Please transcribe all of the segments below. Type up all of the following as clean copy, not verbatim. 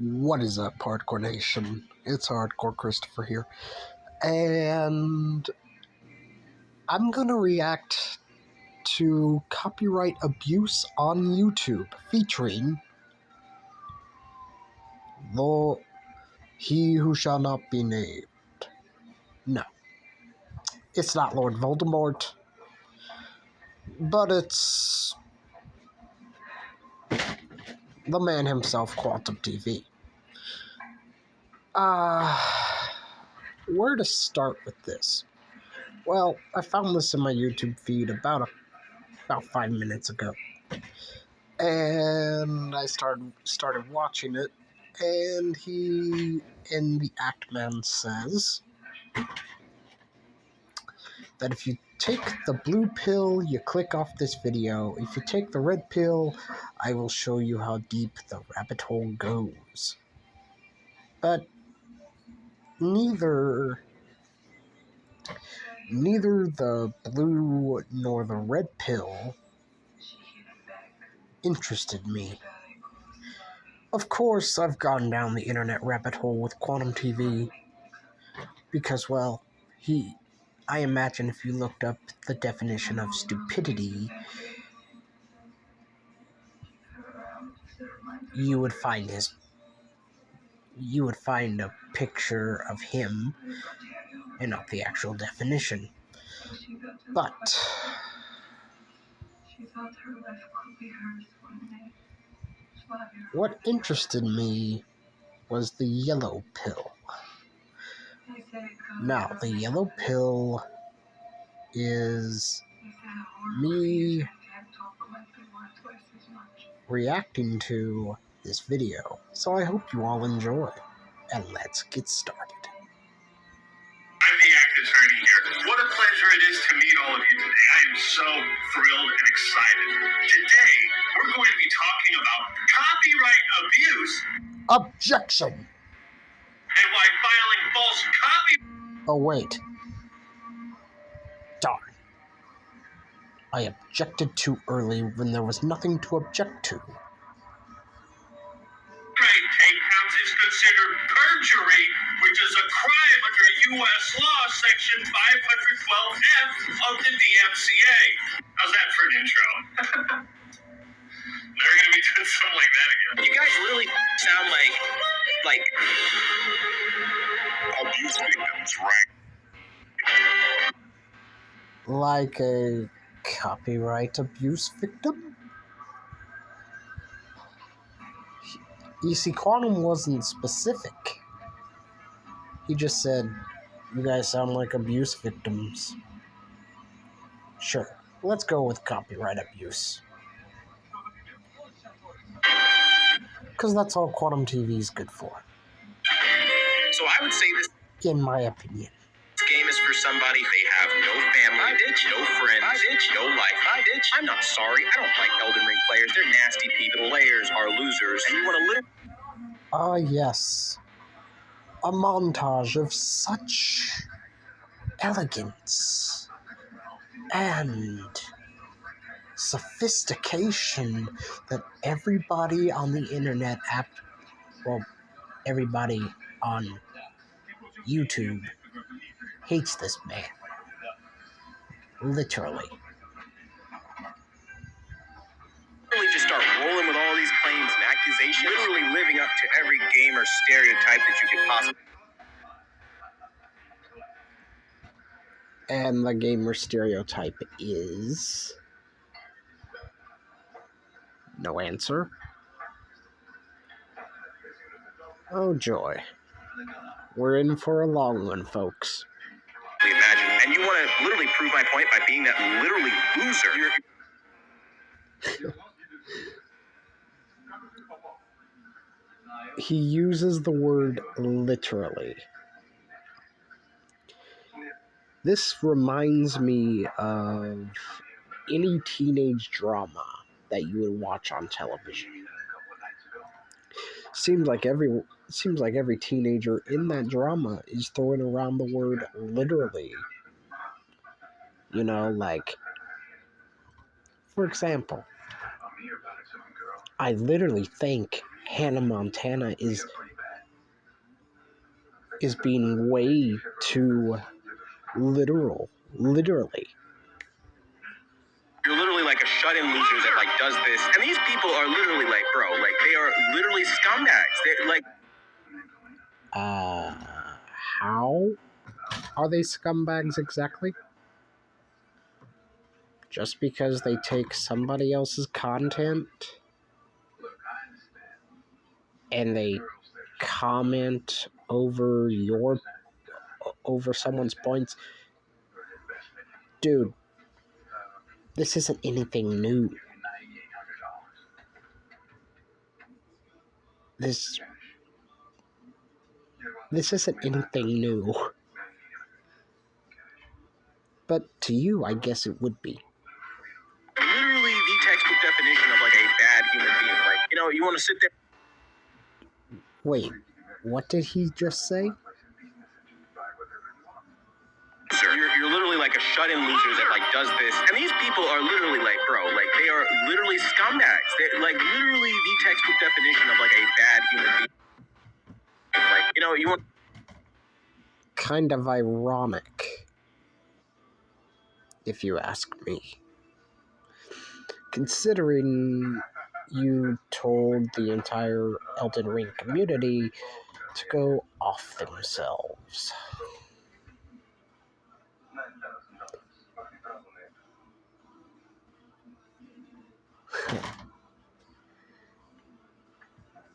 What is up, Hardcore Nation? It's Hardcore Christopher here, and I'm gonna react to copyright abuse on YouTube featuring He Who Shall Not Be Named. No, it's not Lord Voldemort, but it's the man himself, Quantum TV. Where to start with this? Well, I found this in my YouTube feed about 5 minutes ago, and I started watching it, and the act man says that if you take the blue pill, you click off this video. If you take the red pill, I will show you how deep the rabbit hole goes. But neither the blue nor the red pill interested me. Of course, I've gone down the internet rabbit hole with Quantum TV because, well, I imagine if you looked up the definition of stupidity, you would find a picture of him and not the actual definition. But what interested me was the yellow pill. Now, the yellow pill is me reacting to this video, so I hope you all enjoy, and let's get started. I'm the act attorney here. What a pleasure it is to meet all of you today. I am so thrilled and excited. Today, we're going to be talking about copyright abuse. Objection! And why filing false copy... Oh, wait. Darn. I objected too early when there was nothing to object to. Copyright takedowns is considered perjury, which is a crime under U.S. law, Section 512F of the DMCA. How's that for an intro? Never gonna be doing something like that again. You guys really sound like abuse victims, right? Like a copyright abuse victim? You see, Quantum wasn't specific. He just said, you guys sound like abuse victims. Sure, let's go with copyright abuse. Because that's all Quantum TV is good for. So I would say this in my opinion. game is for somebody they have no family, no friends, no life. I'm not sorry. I don't like Elden Ring players. They're nasty people. Players are losers. And you want to live... Ah, yes. A montage of such elegance and sophistication that everybody on the internet everybody on YouTube hates this man. Literally. Just start rolling with all these claims and accusations. Literally living up to every gamer stereotype that you could possibly... And the gamer stereotype is... no answer. Oh joy. We're in for a long one, folks. Imagine. And you want to literally prove my point by being that literally loser. He uses the word literally. This reminds me of any teenage drama that you would watch on television. Seems like every teenager in that drama is throwing around the word literally. You know, like, for example, I literally think Hannah Montana is being way too literal. Literally. You're literally like a shut-in loser that like does this, and these people are literally like, bro, like they are literally scumbags. They're like, How are they scumbags exactly? Just because they take somebody else's content and they comment over someone's points? Dude, this isn't anything new. This isn't anything new. But to you, I guess it would be. literally the textbook definition of like a bad human being. Like, you know, you want to sit there. Wait, what did he just say? You're literally like a shut-in loser that like does this, and these people are literally like, bro, like they are literally scumbags. They're like literally the textbook definition of like a bad human being. Like, you know, you want. Kind of ironic, if you ask me. Considering you told the entire Elden Ring community to go off themselves.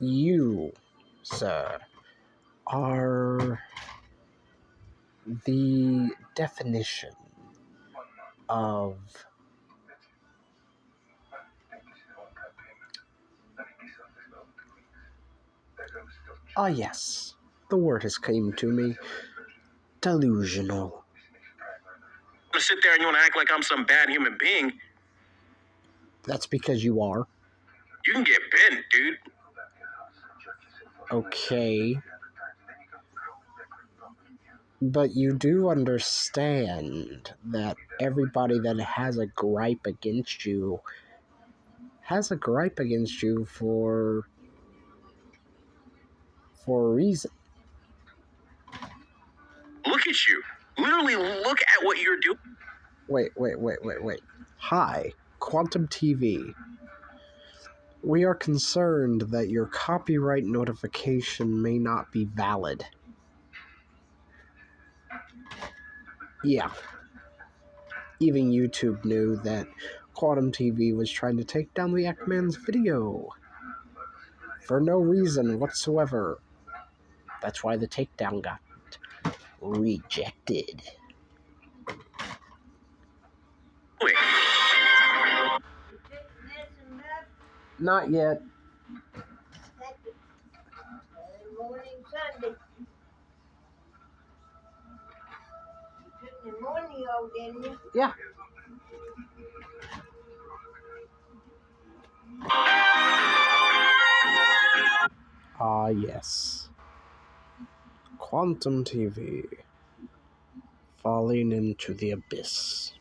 You, sir, are the definition of yes, the word has come to me. Delusional. You want to sit there and you want to act like I'm some bad human being. That's because you are. You can get bent, dude. Okay. But you do understand that everybody that has a gripe against you has a gripe against you for a reason. Look at you. Literally look at what you're doing. Wait. Hi, Quantum TV. We are concerned that your copyright notification may not be valid. Yeah. Even YouTube knew that Quantum TV was trying to take down the Eggman's video. For no reason whatsoever. That's why the takedown got rejected. Wait. Not yet. Morning Sunday. You took the morning off, didn't you? Yeah. Yes. Quantum TV. Falling into the abyss.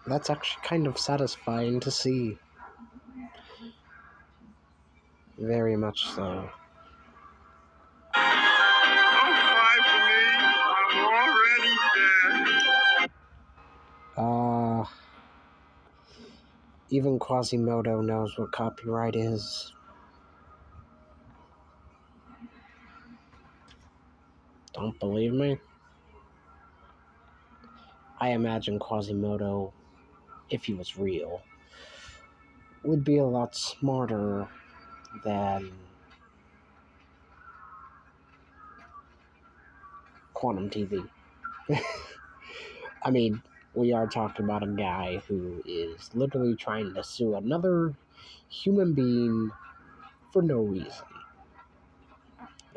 That's actually kind of satisfying to see. Very much so. Don't cry for me. I'm already dead. Even Quasimodo knows what copyright is. Don't believe me? I imagine Quasimodo, if he was real, would be a lot smarter than Quantum TV. I mean, we are talking about a guy who is literally trying to sue another human being for no reason.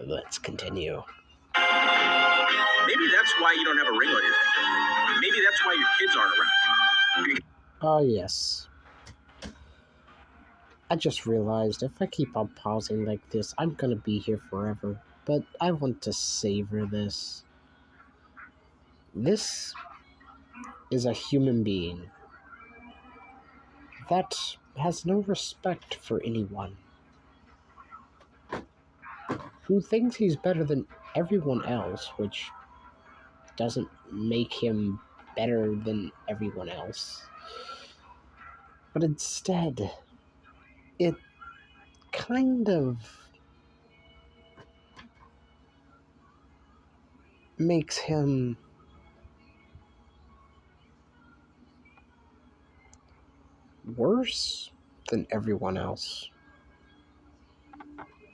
Let's continue. Maybe that's why you don't have a ring on your finger. Maybe that's why your kids aren't around. Oh, yes. I just realized if I keep on pausing like this, I'm gonna be here forever. But I want to savor this. This is a human being that has no respect for anyone, who thinks he's better than everyone else, which doesn't make him better than everyone else. But instead, it kind of makes him worse than everyone else.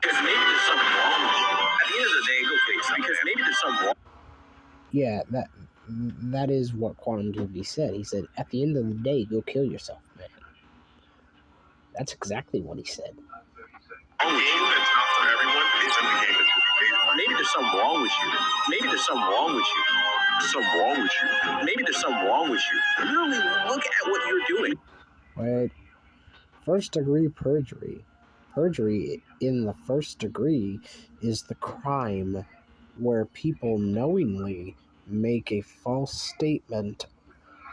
Because maybe there's something wrong with you. At the end of the day, go kill yourself. Because maybe there's something wrong. Yeah, that is what Quantum TV said. He said, at the end of the day, go kill yourself, man. That's exactly what he said. A game that's not for everyone isn't the game that should be played. Maybe there's something wrong with you. Maybe there's something wrong with you. Something wrong with you. Maybe there's something wrong with you. Literally, look at what you're doing. Wait. First degree perjury. Perjury in the first degree is the crime where people knowingly make a false statement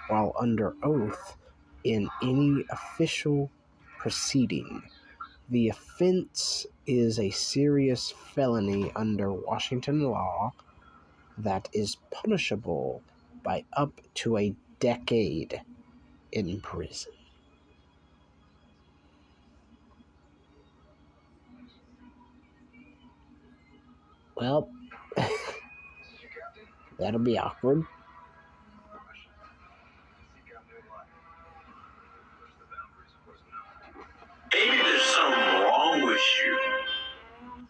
while under oath in any official proceeding. The offense is a serious felony under Washington law that is punishable by up to a decade in prison. Well, that'll be awkward. Maybe there's something wrong with you.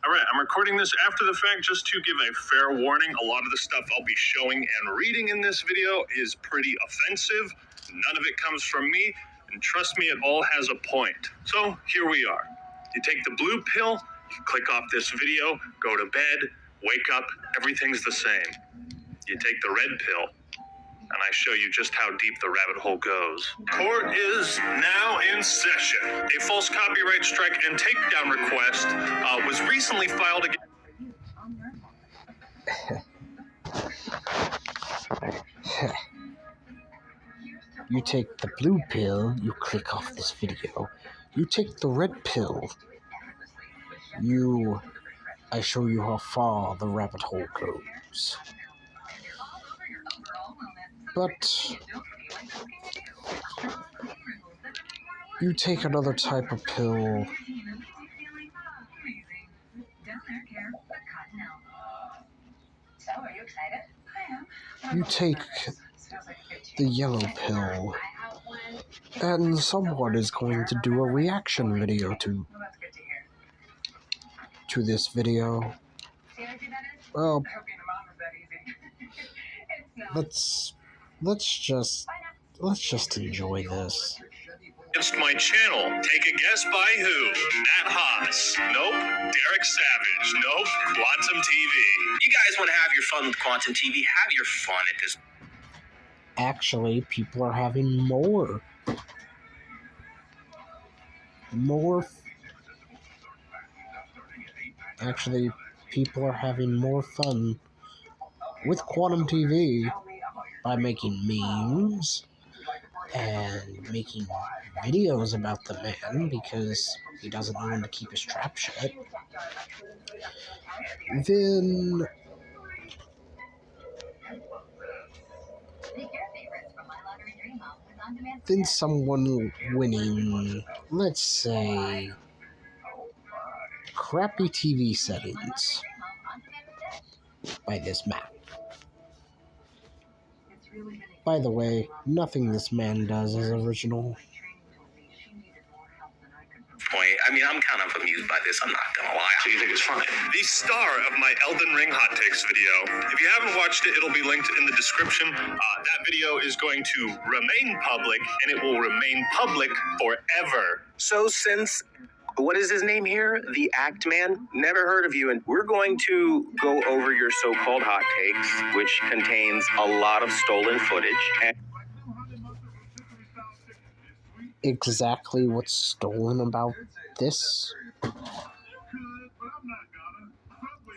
All right, I'm recording this after the fact just to give a fair warning. A lot of the stuff I'll be showing and reading in this video is pretty offensive. None of it comes from me, and trust me, it all has a point. So here we are. You take the blue pill, you click off this video, go to bed, wake up, everything's the same. You take the red pill, and I show you just how deep the rabbit hole goes. Court is now in session. A false copyright strike and takedown request was recently filed against. You take the blue pill, you click off this video. You take the red pill, I show you how far the rabbit hole goes. But you take another type of pill. You take the yellow pill, and someone is going to do a reaction video to this video. Well, let's just enjoy this. Against my channel. Take a guess by who? Matt Haas. Nope. Derek Savage. Nope. Quantum TV. You guys want to have your fun with Quantum TV? Have your fun at this. Actually, people are having more. Actually, people are having more fun with Quantum TV by making memes and making videos about the man because he doesn't know when to keep his trap shut. Then someone winning, let's say, crappy TV settings by this man. By the way, nothing this man does is original. Point. I mean, I'm kind of amused by this. I'm not gonna lie. So you think it's funny? The star of my Elden Ring hot takes video. If you haven't watched it, it'll be linked in the description. That video is going to remain public, and it will remain public forever. So since, what is his name here? The Act Man? Never heard of you. And we're going to go over your so-called hot takes, which contains a lot of stolen footage. And Exactly what's stolen about this?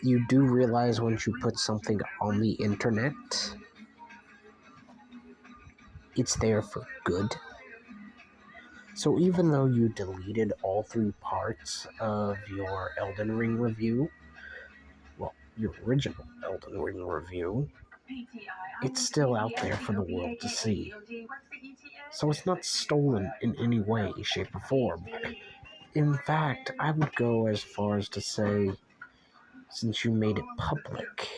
You do realize once you put something on the internet, it's there for good. So even though you deleted all 3 parts of your Elden Ring review, well, your original Elden Ring review, it's still out there for the world to see. So it's not stolen in any way, shape, or form. In fact, I would go as far as to say, since you made it public,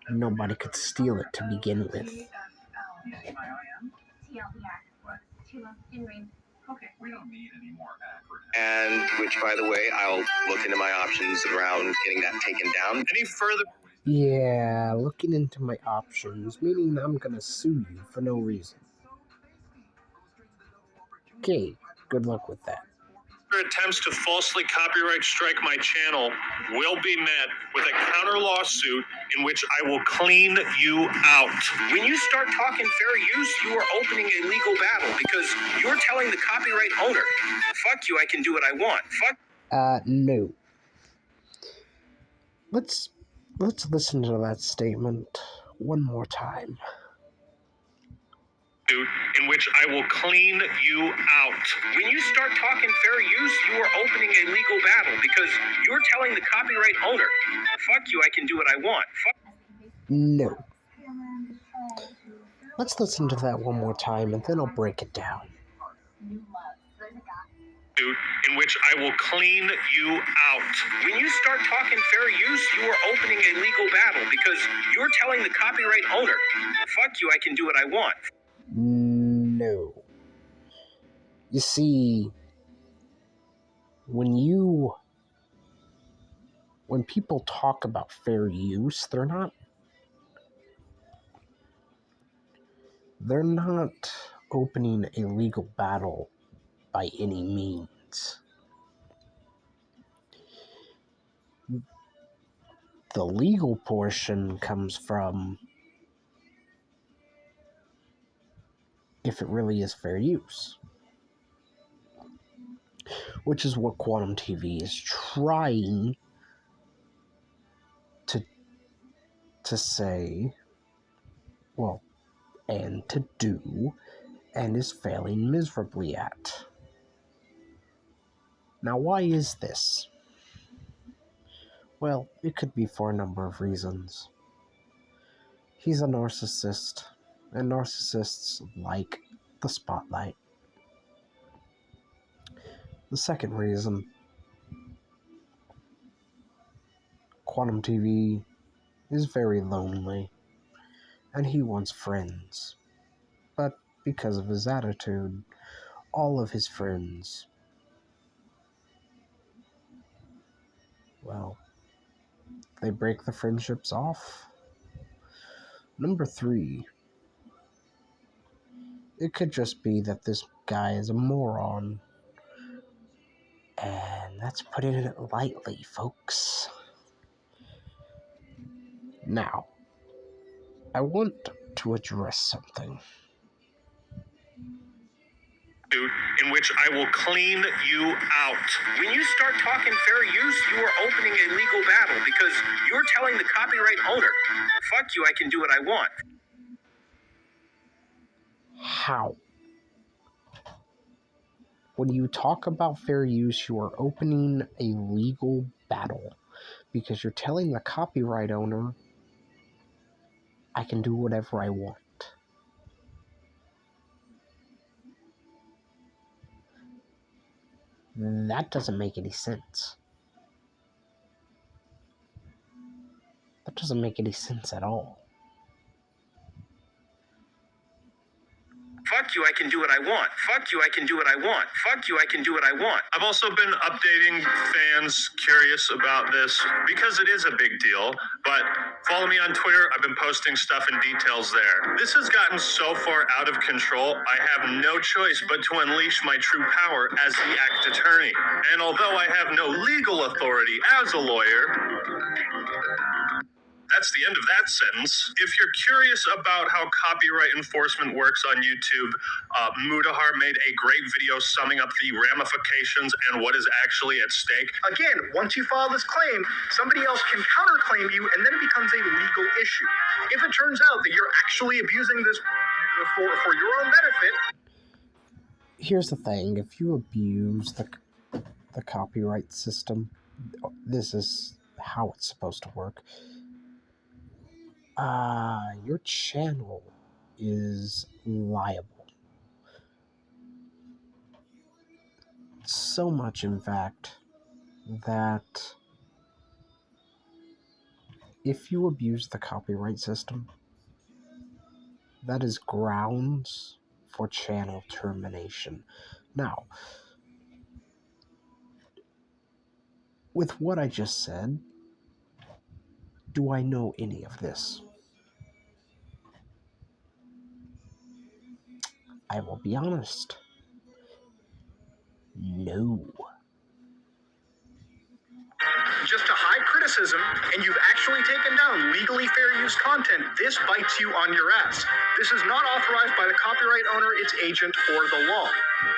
nobody could steal it to begin with. And which, by the way, I'll look into my options around getting that taken down. Any further? Yeah, looking into my options, meaning I'm gonna sue you for no reason. Okay, good luck with that. Attempts to falsely copyright strike my channel will be met with a counter lawsuit in which I will clean you out. When you start talking fair use, you are opening a legal battle because you're telling the copyright owner, fuck you, I can do what I want. Fuck. No. Let's listen to that statement one more time. In which I will clean you out. When you start talking fair use, you are opening a legal battle because you're telling the copyright owner, fuck you, I can do what I want. Fuck. No. Let's listen to that one more time and then I'll break it down. In which I will clean you out. When you start talking fair use, you are opening a legal battle because you're telling the copyright owner, fuck you, I can do what I want. No. You see, when people talk about fair use, they're not opening a legal battle by any means. The legal portion comes from if it really is fair use, which is what Quantum TV is trying to say, well, and to do, and is failing miserably at. Now, why is this? Well, it could be for a number of reasons. He's a narcissist, and narcissists like the spotlight. The second reason, Quantum TV is very lonely, and he wants friends. But because of his attitude, all of his friends, well, they break the friendships off. Number 3, it could just be that this guy is a moron. And that's putting it lightly, folks. Now, I want to address something. In which I will clean you out. When you start talking fair use, you are opening a legal battle because you're telling the copyright owner, fuck you, I can do what I want. How? When you talk about fair use, you are opening a legal battle because you're telling the copyright owner, I can do whatever I want. That doesn't make any sense. That doesn't make any sense at all. Fuck you, I can do what I want. Fuck you, I can do what I want. Fuck you, I can do what I want. I've also been updating fans curious about this because it is a big deal, but follow me on Twitter. I've been posting stuff and details there. This has gotten so far out of control, I have no choice but to unleash my true power as the act attorney. And although I have no legal authority as a lawyer, that's the end of that sentence. If you're curious about how copyright enforcement works on YouTube, Mudahar made a great video summing up the ramifications and what is actually at stake. Again, once you file this claim, somebody else can counterclaim you, and then it becomes a legal issue. If it turns out that you're actually abusing this for your own benefit. here's the thing: if you abuse the copyright system, this is how it's supposed to work. Your channel is liable. So much, in fact, that if you abuse the copyright system, that is grounds for channel termination. Now, with what I just said, do I know any of this? I will be honest. No. Just a high criticism, and you've actually taken down legally fair use content, this bites you on your ass. This is not authorized by the copyright owner, its agent, or the law.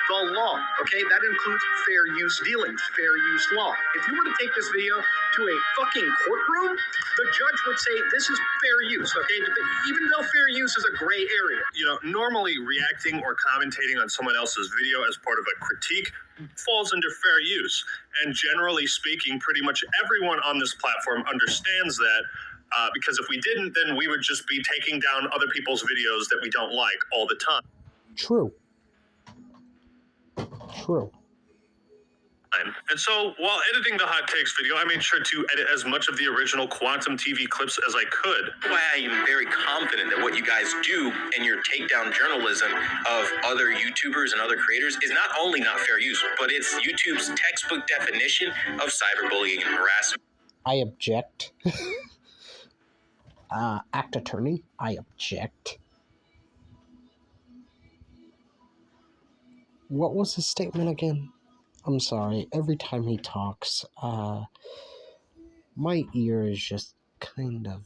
The law, okay? That includes fair use dealings, fair use law. If you were to take this video to a fucking courtroom, the judge would say this is fair use, okay? Even though fair use is a gray area. You know, normally reacting or commentating on someone else's video as part of a critique falls under fair use. And generally speaking, pretty much everyone on this platform understands that, because if we didn't, then we would just be taking down other people's videos that we don't like all the time. True. And so, while editing the Hot Takes video, I made sure to edit as much of the original Quantum TV clips as I could. Why I am very confident that what you guys do and your takedown journalism of other YouTubers and other creators is not only not fair use, but it's YouTube's textbook definition of cyberbullying and harassment. I object. Act Attorney, I object. What was his statement again? I'm sorry, every time he talks, my ears just kind of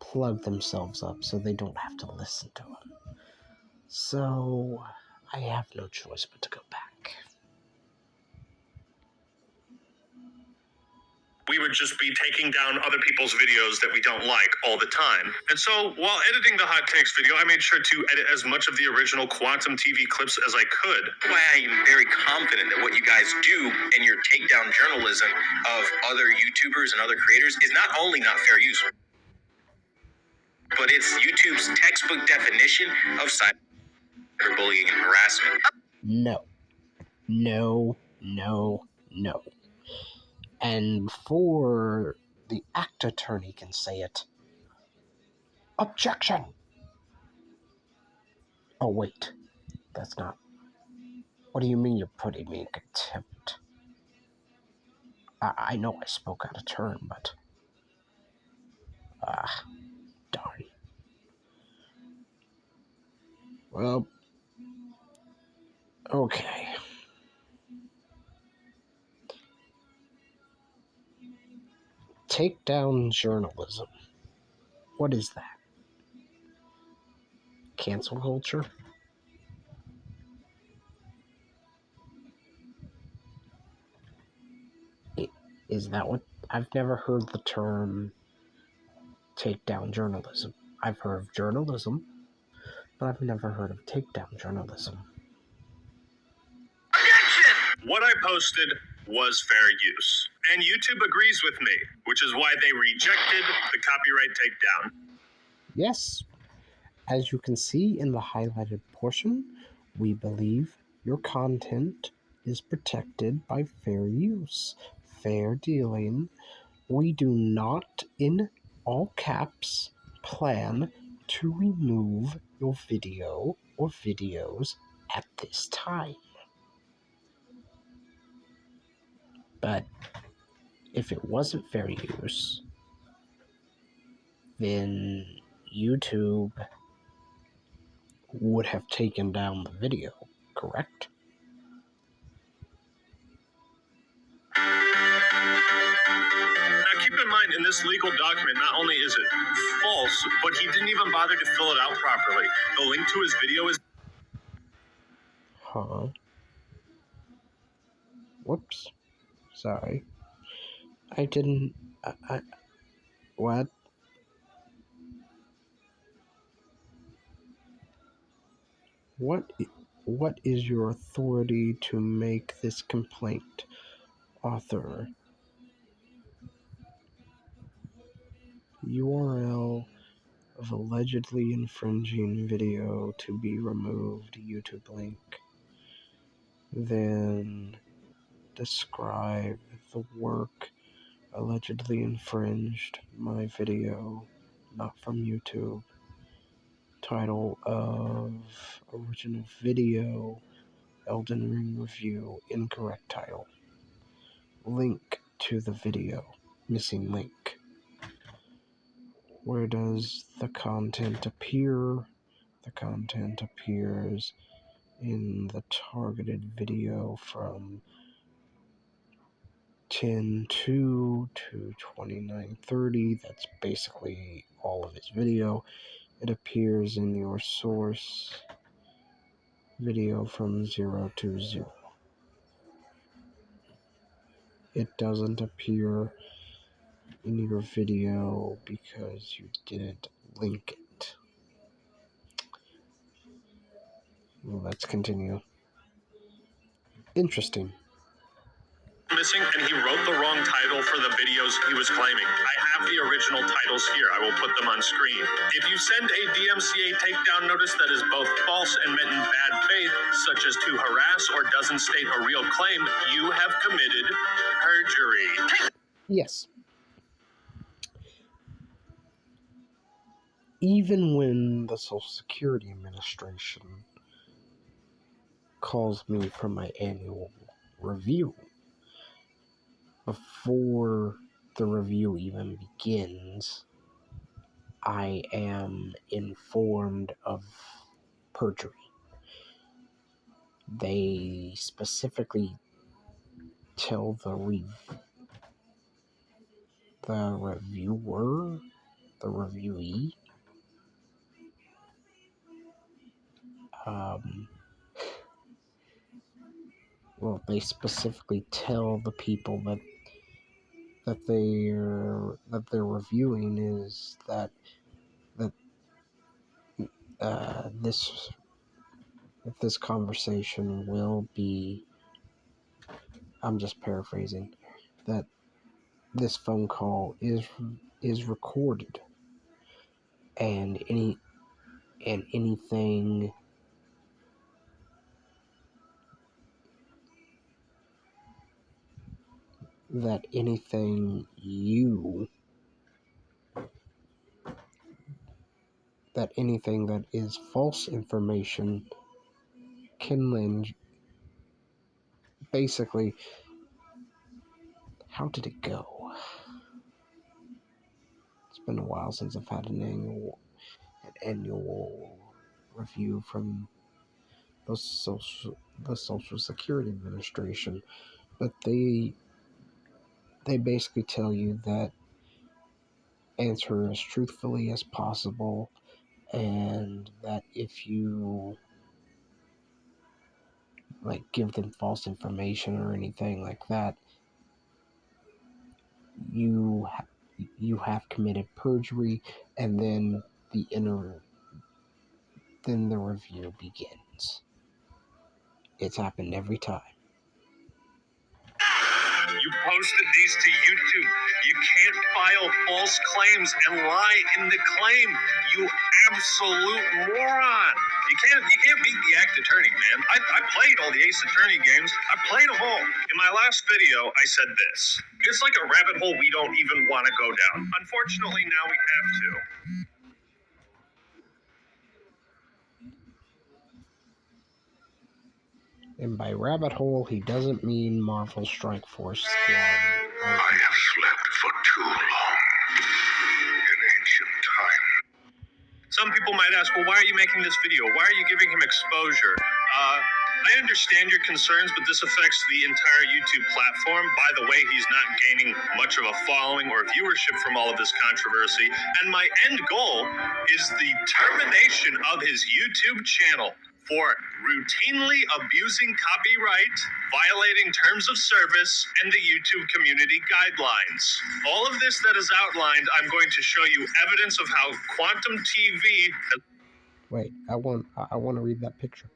plug themselves up so they don't have to listen to him. So, I have no choice but to go back. We would just be taking down other people's videos that we don't like all the time. And so, while editing the Hot Takes video, I made sure to edit as much of the original Quantum TV clips as I could. Why I am very confident that what you guys do and your takedown journalism of other YouTubers and other creators is not only not fair use, but it's YouTube's textbook definition of cyberbullying and harassment. No. And before the Act Attorney can say it, objection! Oh wait, that's not... What do you mean you're putting me in contempt? I know I spoke out of turn, but... darn. Well... Okay. Takedown journalism. What is that? Cancel culture? Is that what... I've never heard the term takedown journalism. I've heard of journalism, but I've never heard of takedown journalism. Objection! What I posted was fair use. And YouTube agrees with me, which is why they rejected the copyright takedown. Yes, as you can see in the highlighted portion, we believe your content is protected by fair use, fair dealing. We do not, in all caps, plan to remove your video or videos at this time. But if it wasn't fair use, then YouTube would have taken down the video, correct? Now keep in mind, in this legal document, not only is it false, but he didn't even bother to fill it out properly. The link to his video is... Huh. Whoops. Sorry. I didn't... What? What What is your authority to make this complaint? Author. URL of allegedly infringing video to be removed. YouTube link. Then describe the work allegedly infringed. My video, not from YouTube. Title of original video, Elden Ring review, incorrect title. Link to the video, missing link. Where does the content appear? The content appears in the targeted video from 10:02 to 29:30. That's basically all of his video. It appears in your source video from 0 to 0. It doesn't appear in your video because you didn't link it. Well, let's continue. Interesting. Missing, and he wrote the wrong title for the videos he was claiming. I have the original titles here. I will put them on screen. If you send a DMCA takedown notice that is both false and meant in bad faith, such as to harass or doesn't state a real claim, you have committed perjury. Yes. Even when the Social Security Administration calls me for my annual review, before the review even begins, I am informed of perjury. They specifically tell the reviewer, the reviewee, they specifically tell the people that they're reviewing is that this conversation will be, I'm just paraphrasing, that this phone call is recorded, and anything that is false information can lend. Basically, how did it go? It's been a while since I've had an annual review from the Social Security Administration, but they basically tell you that answer as truthfully as possible, and that if you give them false information or anything like that, you have committed perjury, and then the review begins. It's happened every time. You posted these to YouTube. You can't file false claims and lie in the claim, you absolute moron. You can't beat the act attorney, man. I played all the Ace Attorney games. I played them all. In my last video, I said this. It's like a rabbit hole we don't even want to go down. Unfortunately, now we have to. And by rabbit hole, he doesn't mean Marvel Strike Force Squad. I have slept for too long in ancient time. Some people might ask, well, why are you making this video? Why are you giving him exposure? I understand your concerns, but this affects the entire YouTube platform. By the way, he's not gaining much of a following or viewership from all of this controversy. And my end goal is the termination of his YouTube channel for routinely abusing copyright, violating terms of service, and the YouTube community guidelines. All of this that is outlined, I'm going to show you evidence of how Quantum TV... Wait, I want to read that picture.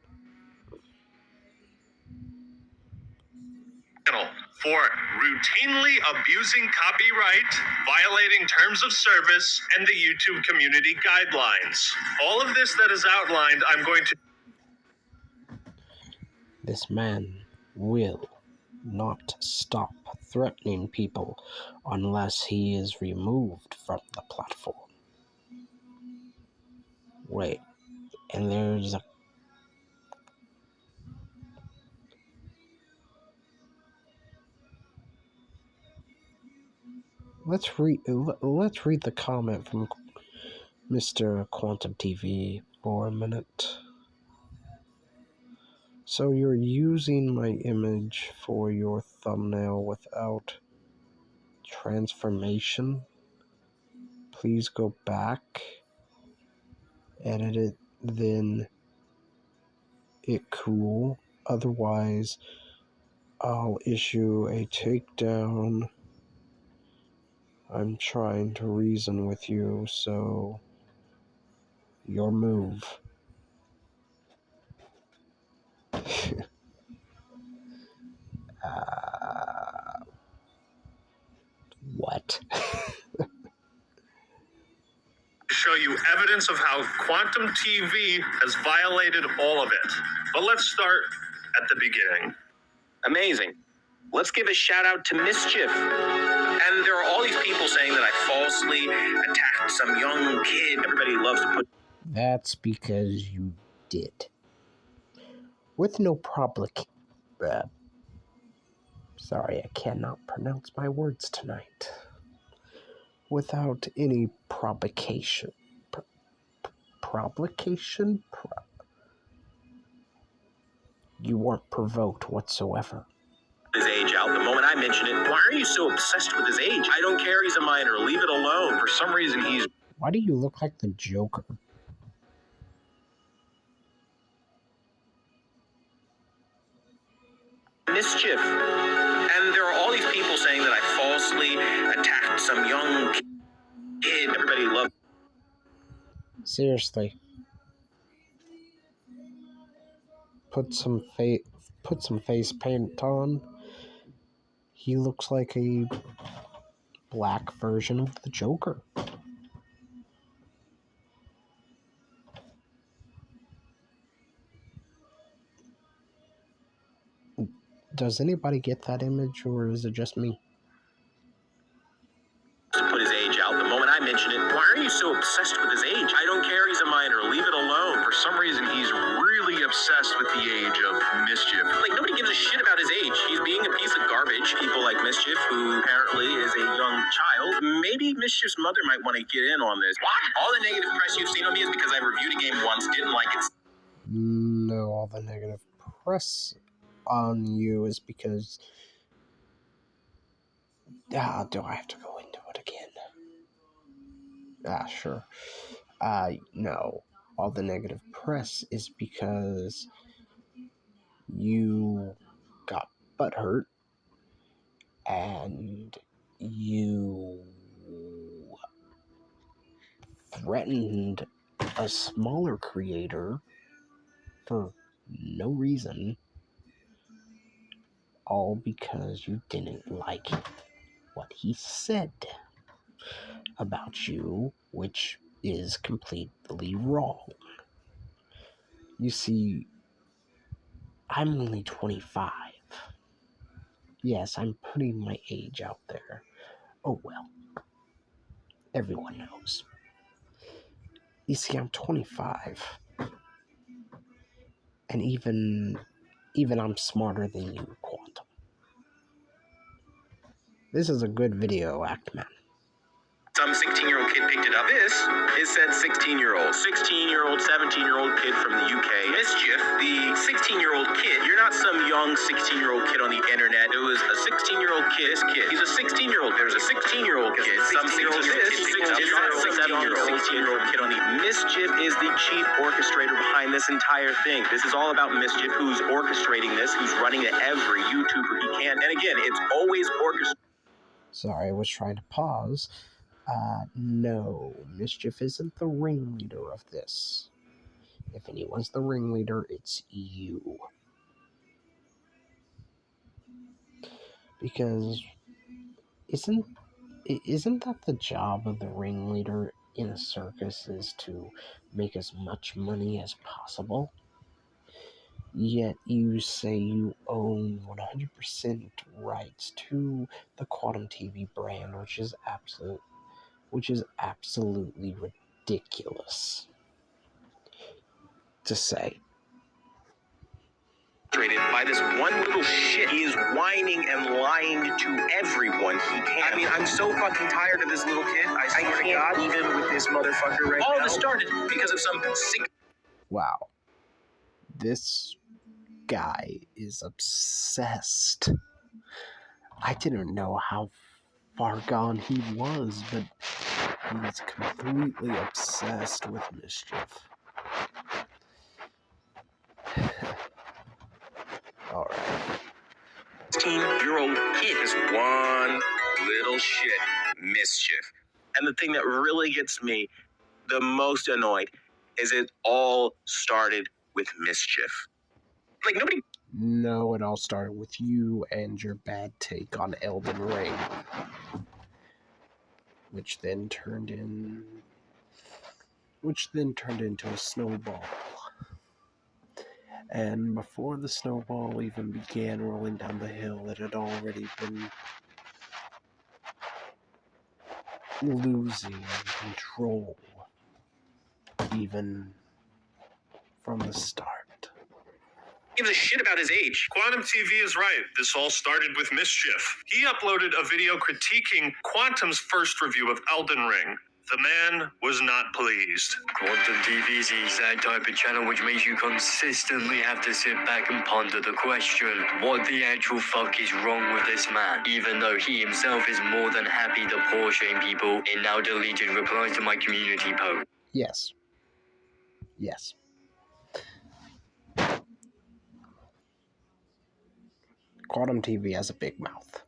for routinely abusing copyright, violating terms of service, and the YouTube community guidelines. All of this that is outlined, I'm going to... This man will not stop threatening people unless he is removed from the platform. Wait, and there's a... Let's read the comment from Mr. Quantum TV for a minute. So you're using my image for your thumbnail without transformation? Please go back, edit it, then it cool. Otherwise, I'll issue a takedown. I'm trying to reason with you, so your move. What? show you evidence of how Quantum TV has violated all of it. But let's start at the beginning. Amazing. Let's give a shout out to Mischief. And there are all these people saying that I falsely attacked some young kid. Everybody loves to put... That's because you did. With no sorry, I cannot pronounce my words tonight. Without any provocation. Provocation? You weren't provoked whatsoever. His age out. The moment I mention it, why are you so obsessed with his age? I don't care, he's a minor. Leave it alone. For some reason, he's... Why do you look like the Joker? Mischief. And there are all these people saying that I falsely attacked some young kid. Everybody loves... Seriously. Put some face paint on. He looks like a black version of the Joker. Does anybody get that image, or is it just me? To put his age out. The moment I mention it, why are you so obsessed with his age? I don't care, he's a minor. Leave it alone. For some reason, he's really obsessed with the age of Mischief. Like, nobody gives a shit about his age. He's being a piece of garbage. People like Mischief, who apparently is a young child. Maybe Mischief's mother might want to get in on this. What? All the negative press you've seen on me is because I reviewed a game once, didn't like it. No, all the negative press on you is because... do I have to go into it again? Sure. No. All the negative press is because you got butthurt and you threatened a smaller creator for no reason, all because you didn't like what he said about you, which is completely wrong. You see, I'm only 25. Yes, I'm putting my age out there. Oh well. Everyone knows. You see, I'm 25. And even I'm smarter than you, Quantum. This is a good video, Actman. Some 16-year-old kid picked it up. This is said 16-year-old, 16-year-old, 17-year-old kid from the UK. Mischief, the 16-year-old kid. You're not some young 16-year-old kid on the internet. It was a 16-year-old kid. This kid, he's a 16-year-old. There's a 16-year-old kid. Some 16-year-old kid on the... Mischief is the chief orchestrator behind this entire thing. This is all about Mischief, who's orchestrating this, who's running to every YouTuber he can. And again, it's always orchestrated. Sorry, I was trying to pause. No, Mischief isn't the ringleader of this. If anyone's the ringleader, it's you. Because isn't that the job of the ringleader in a circus, is to make as much money as possible? Yet you say you own 100% rights to the Quantum TV brand, which is absolutely ridiculous to say. By this one little shit. He is whining and lying to everyone he can. I mean, I'm so fucking tired of this little kid. I swear to God, even with this motherfucker right now. All this started because of some sick. Wow. This guy is obsessed. I didn't know how far gone he was, but he's completely obsessed with mischief. Alright. 16-year-old kid is one little shit mischief. And the thing that really gets me the most annoyed is it all started with mischief. Like, nobody. No, it all started with you and your bad take on Elden Ring, which then turned into a snowball. And before the snowball even began rolling down the hill, it had already been losing control, even from the start. Gives a shit about his age. Quantum TV is right. This all started with mischief. He uploaded a video critiquing Quantum's first review of Elden Ring. The man was not pleased. Quantum TV is the exact type of channel which makes you consistently have to sit back and ponder the question, what the actual fuck is wrong with this man? Even though he himself is more than happy to poor shame people in now deleted replies to my community post. Yes. Yes. Quantum TV has a big mouth.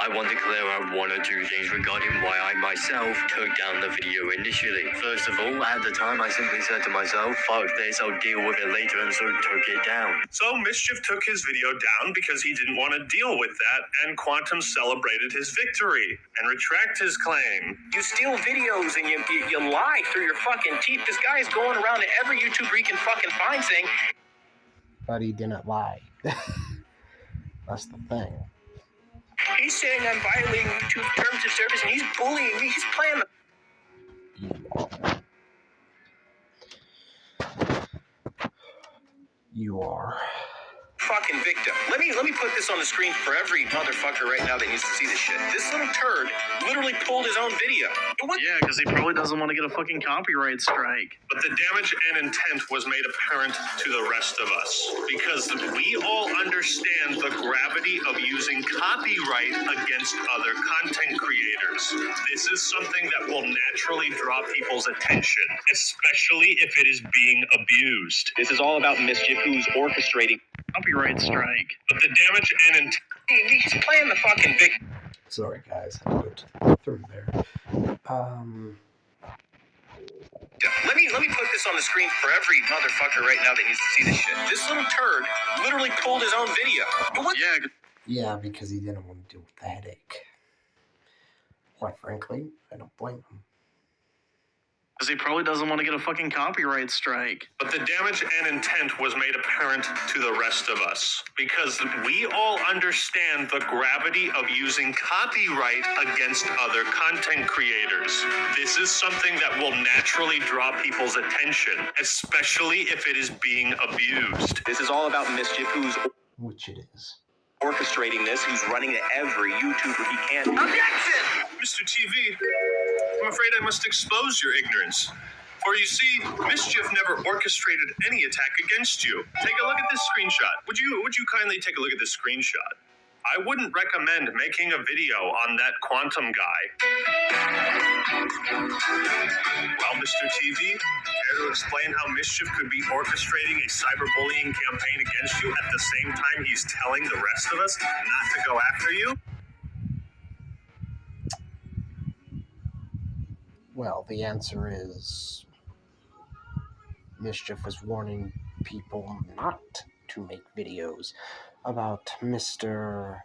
I want to clear up one or two things regarding why I myself took down the video initially. First of all, at the time I simply said to myself, fuck this, I'll deal with it later, and so took it down. So Mischief took his video down because he didn't want to deal with that, and Quantum celebrated his victory and retract his claim. You steal videos and you lie through your fucking teeth. This guy is going around to every YouTuber he can fucking find saying, But he didn't lie. That's the thing. he's saying I'm violating YouTube terms of service and he's bullying me. He's playing the You are. fucking victim. Let me put this on the screen for every motherfucker right now that needs to see this shit. This little turd literally pulled his own video. What? Yeah, because he probably doesn't want to get a fucking copyright strike. But the damage and intent was made apparent to the rest of us, because we all understand the gravity of using copyright against other content creators. This is something that will naturally draw people's attention, especially if it is being abused. This is all about Mischief, who's orchestrating. Copyright strike. But the damage and intent. He's playing the fucking victim. Sorry, guys. I had to go through there. Let me put this on the screen for every motherfucker right now that needs to see this shit. This little turd literally pulled his own video. What? Yeah, Yeah, because he didn't want to deal with the headache. Quite frankly, I don't blame him. because he probably doesn't want to get a fucking copyright strike. But the damage and intent was made apparent to the rest of us, because we all understand the gravity of using copyright against other content creators. This is something that will naturally draw people's attention, especially if it is being abused. This is all about Mischief, who's Which it is. orchestrating this, who's running to every YouTuber he can. Objection! Mr. TV, I'm afraid I must expose your ignorance. For you see, Mischief never orchestrated any attack against you. Take a look at this screenshot. Would you kindly take a look at this screenshot? I wouldn't recommend making a video on that Quantum guy. Well, Mr. TV, care to explain how Mischief could be orchestrating a cyberbullying campaign against you at the same time he's telling the rest of us not to go after you? Well, the answer is Mischief was warning people not to make videos about Mr.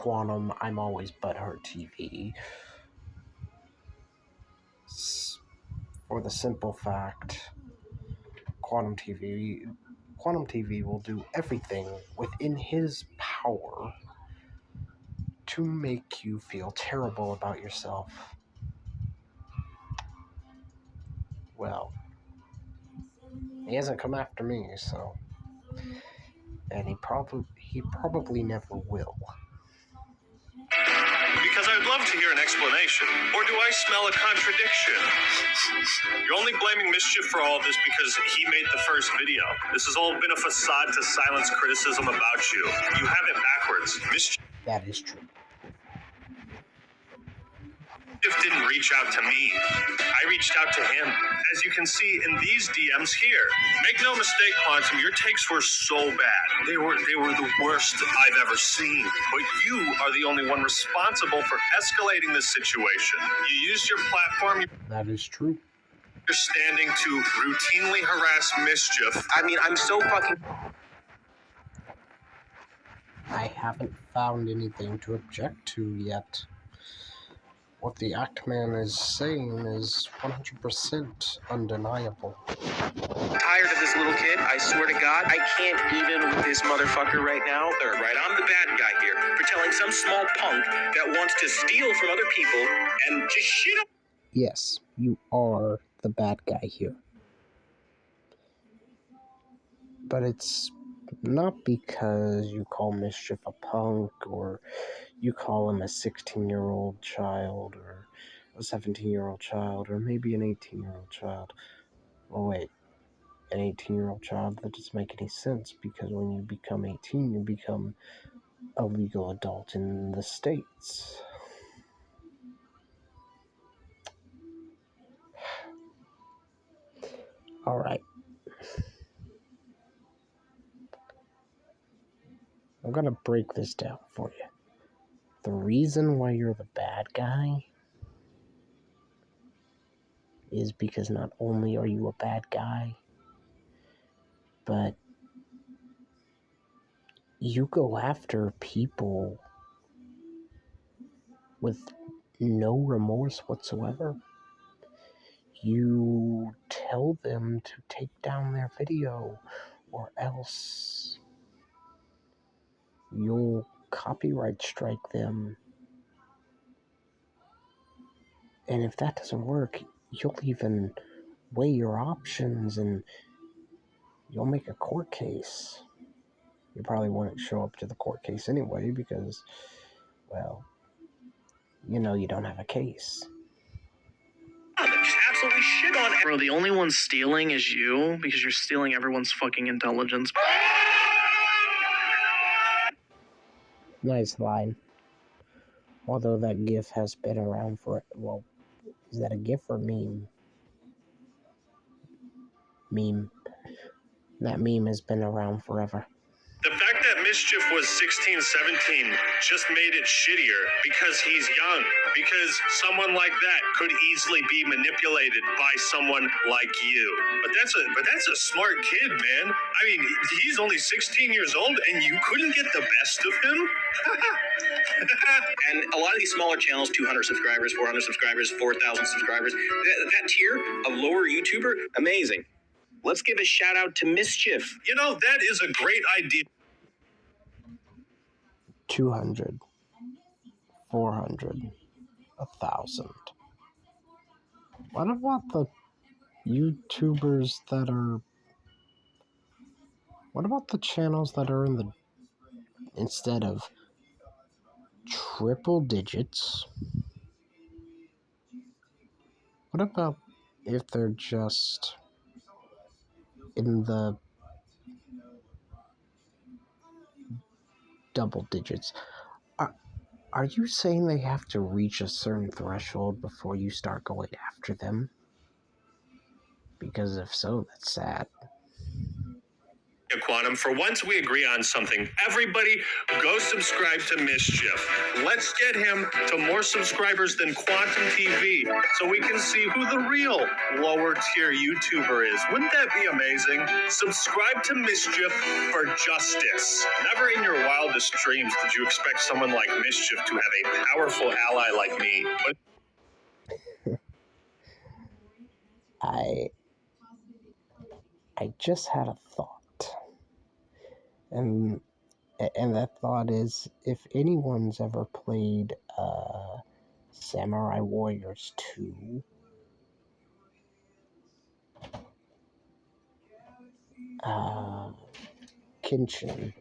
Quantum, I'm Always Butthurt TV. For the simple fact, Quantum TV will do everything within his power to make you feel terrible about yourself. Well, he hasn't come after me, so, and he probably never will. Because I'd love to hear an explanation. Or do I smell a contradiction? You're only blaming Mischief for all of this because he made the first video. This has all been a facade to silence criticism about you. You have it backwards. Mischief That is true. didn't reach out to me. I reached out to him. As you can see in these DMs here. Make no mistake, Quantum, your takes were so bad. They were the worst I've ever seen. But you are the only one responsible for escalating this situation. You used your platform, That is true. your standing to routinely harass Mischief. I mean, I'm so fucking. I haven't found anything to object to yet. What the Actman is saying is 100% undeniable. Tired of this little kid. I swear to God, I can't even with this motherfucker right now. Third, right? I'm the bad guy here for telling some small punk that wants to steal from other people and just shit up. Yes, you are the bad guy here. But it's not because you call Mischief a punk, or you call him a 16-year-old child, or a 17-year-old child, or maybe an 18-year-old child. Oh wait, an 18-year-old child? That doesn't make any sense, because when you become 18, you become a legal adult in the States. Alright. I'm gonna break this down for you. The reason why you're the bad guy is because not only are you a bad guy, but you go after people with no remorse whatsoever. You tell them to take down their video, or else you'll copyright strike them. And if that doesn't work, you'll even weigh your options and you'll make a court case. You probably wouldn't show up to the court case anyway because, well, you know you don't have a case. Just absolutely shit on. Bro, the only one stealing is you because you're stealing everyone's fucking intelligence. Nice line. Although that GIF has been around for, well, is that a GIF or meme? Meme. That meme has been around forever. The fact that Mischief was 16, 17 just made it shittier because he's young. Because someone like that could easily be manipulated by someone like you. But that's a smart kid, man. I mean, he's only 16 years old and you couldn't get the best of him? And a lot of these smaller channels, 200 subscribers, 400 subscribers, 4,000 subscribers, that tier of lower YouTuber, amazing. Let's give a shout out to Mischief. You know, that is a great idea. 200, 400, 1,000. What about the YouTubers that are... What about the channels that are in the... Instead of triple digits? What about if they're just in the double digits? Are you saying they have to reach a certain threshold before you start going after them? Because if so, that's sad. Quantum, for once we agree on something. Everybody go subscribe to Mischief. Let's get him to more subscribers than Quantum TV so we can see who the real lower tier YouTuber is. Wouldn't that be amazing? Subscribe to Mischief for justice. Never in your wildest the streams, did you expect someone like Mischief to have a powerful ally like me? But I just had a thought, and that thought is, if anyone's ever played Samurai Warriors 2, Kenshin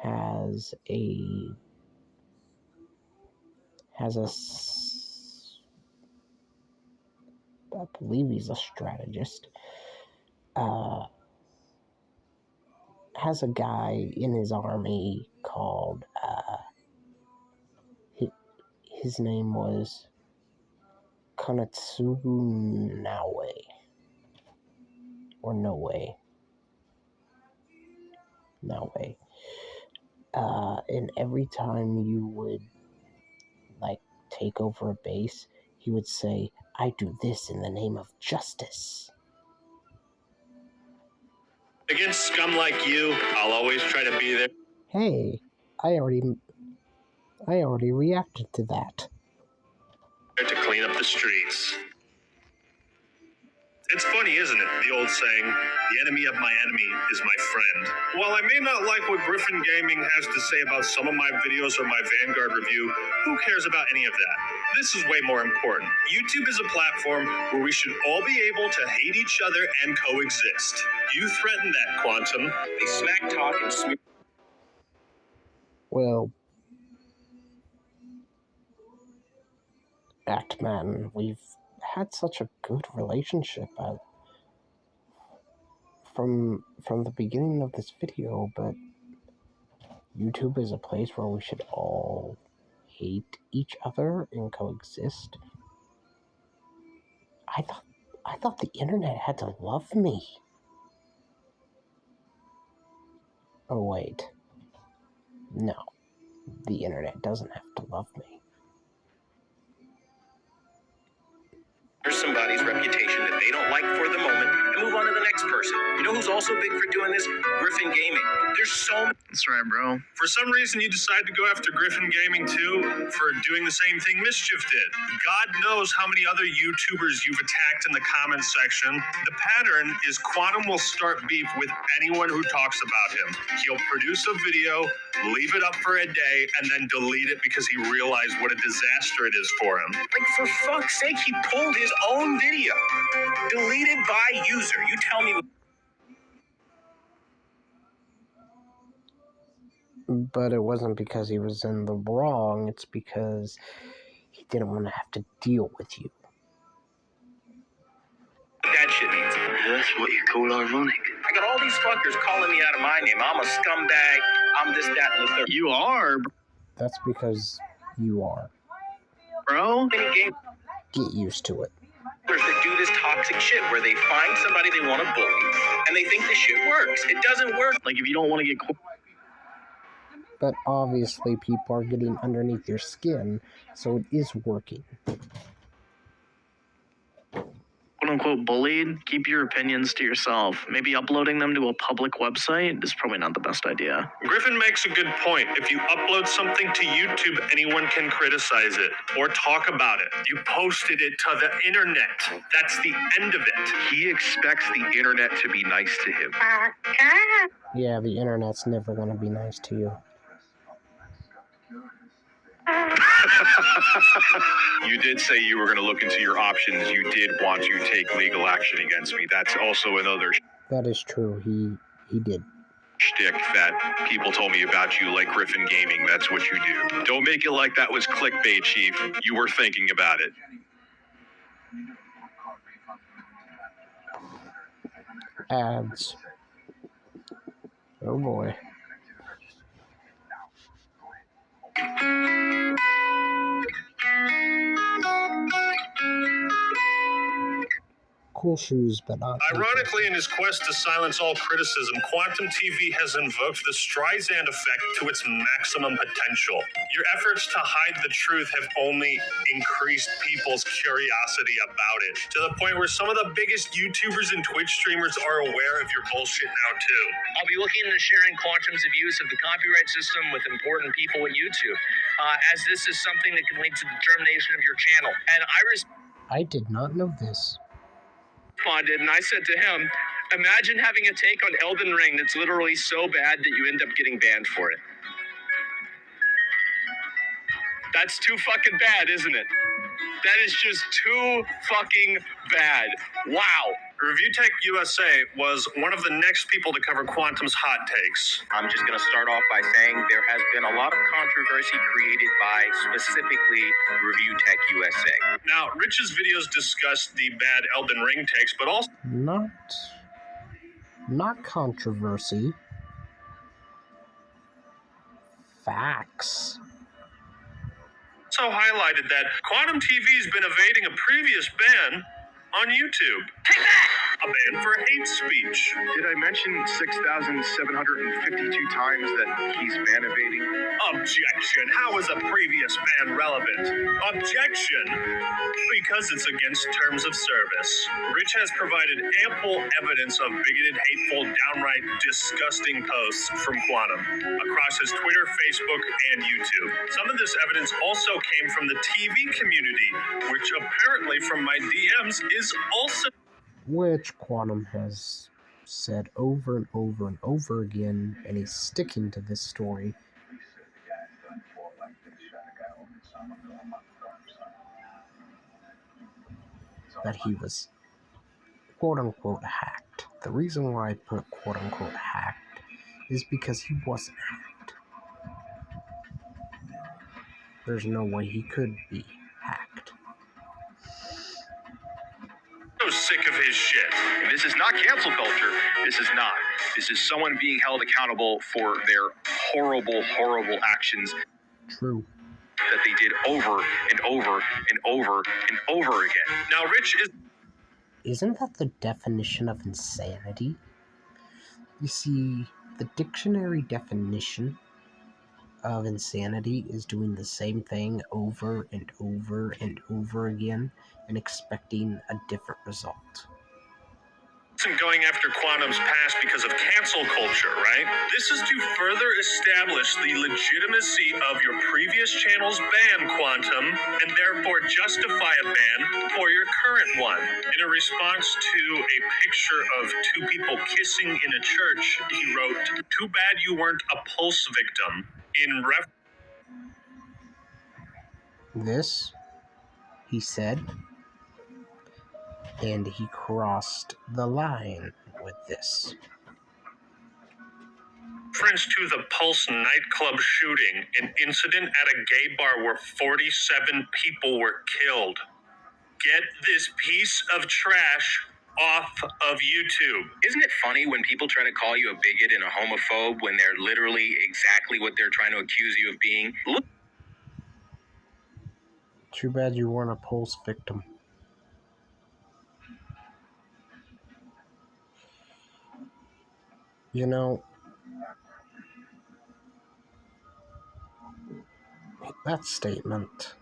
has a I believe he's a strategist, has a guy in his army called, his name was Konatsugu Naue, or Noe. And every time you would, like, take over a base, he would say, "I do this in the name of justice." against scum like you, I'll always try to be there Hey, I already reacted to that. to clean up the streets. It's funny, isn't it? The old saying, the enemy of my enemy is my friend. While I may not like what Griffin Gaming has to say about some of my videos or my Vanguard review, who cares about any of that? This is way more important. YouTube is a platform where we should all be able to hate each other and coexist. You threaten that, Quantum. They smack talk and smear. Well, Actman, we've had such a good relationship from the beginning of this video, but YouTube is a place where we should all hate each other and coexist. I thought the internet had to love me. Oh wait. No. The internet doesn't have to love me. Somebody's reputation that they don't like for the moment and move on to the next person. You know who's also big for doing this? Griffin Gaming. There's so many. That's right, bro. For some reason, you decided to go after Griffin Gaming too for doing the same thing Mischief did. God knows how many other YouTubers you've attacked in the comments section. The pattern is Quantum will start beef with anyone who talks about him. He'll produce a video, leave it up for a day, and then delete it because he realized what a disaster it is for him. Like, for fuck's sake, he pulled his own video. Deleted by user. You tell me. But it wasn't because he was in the wrong, it's because he didn't want to have to deal with you. That shit means. That's what you call ironic. I got all these fuckers calling me out of my name. I'm a scumbag. I'm this, that, and the third. You are, That's because you are. bro. Many game Get used to it. that do this toxic shit where they find somebody they want to bully and they think this shit works. It doesn't work. Like, if you don't want to get But obviously people are getting underneath your skin, so it is working. quote-unquote bullied, keep your opinions to yourself. Maybe uploading them to a public website is probably not the best idea. Griffin makes a good point. If you upload something to YouTube, anyone can criticize it or talk about it. You posted it to the internet. That's the end of it. He expects the internet to be nice to him. Yeah, the internet's never going to be nice to you. You did say you were going to look into your options. You did want to take legal action against me. That's also another That is true. He did. shtick that people told me about you, like Griffin Gaming. That's what you do. Don't make it like that was clickbait, Chief. You were thinking about it. Ads. Oh boy. cool shoes, but not. Ironically, in his quest to silence all criticism, Quantum TV has invoked the Streisand effect to its maximum potential. Your efforts to hide the truth have only increased people's curiosity about it, to the point where some of the biggest YouTubers and Twitch streamers are aware of your bullshit now, too. I'll be looking into sharing Quantum's abuse of the copyright system with important people at YouTube, as this is something that can lead to the termination of your channel. And I did not know this. responded, and I said to him, imagine having a take on Elden Ring that's literally so bad that you end up getting banned for it. That's too fucking bad, isn't it? That is just too fucking bad. Wow. Review Tech USA was one of the next people to cover Quantum's hot takes. I'm just going to start off by saying there has been a lot of controversy created by specifically Review Tech USA. Now, Rich's videos discuss the bad Elden Ring takes, but also Not controversy. Facts. highlighted that Quantum TV's been evading a previous ban on YouTube. A ban for hate speech. Did I mention 6,752 times that he's ban evading? Objection. How is a previous ban relevant? Objection. Because it's against terms of service. Rich has provided ample evidence of bigoted, hateful, downright disgusting posts from Quantum across his Twitter, Facebook, and YouTube. Some of this evidence also came from the TV community, which apparently from my DMs is also... Which Quantum has said over and over and over again, and he's sticking to this story. That he was quote-unquote hacked. The reason why I put quote-unquote hacked is because he wasn't hacked. There's no way he could be hacked. So sick of his shit. And this is not cancel culture. This is not. This is someone being held accountable for their horrible, horrible actions True. that they did over and over and over and over again. Now, Rich is... Isn't that the definition of insanity? You see, the dictionary definition of insanity is doing the same thing over and over and over again and expecting a different result. isn't going after Quantum's past because of cancel culture, right? This is to further establish the legitimacy of your previous channel's ban, Quantum, and therefore justify a ban for your current one. In a response to a picture of two people kissing in a church, he wrote, "Too bad you weren't a Pulse victim." In This, he said, and he crossed the line with this. reference to the Pulse nightclub shooting, an incident at a gay bar where 47 people were killed. Get this piece of trash off of YouTube. Isn't it funny when people try to call you a bigot and a homophobe when they're literally exactly what they're trying to accuse you of being? Look. Too bad you weren't a Pulse victim. You know, that statement.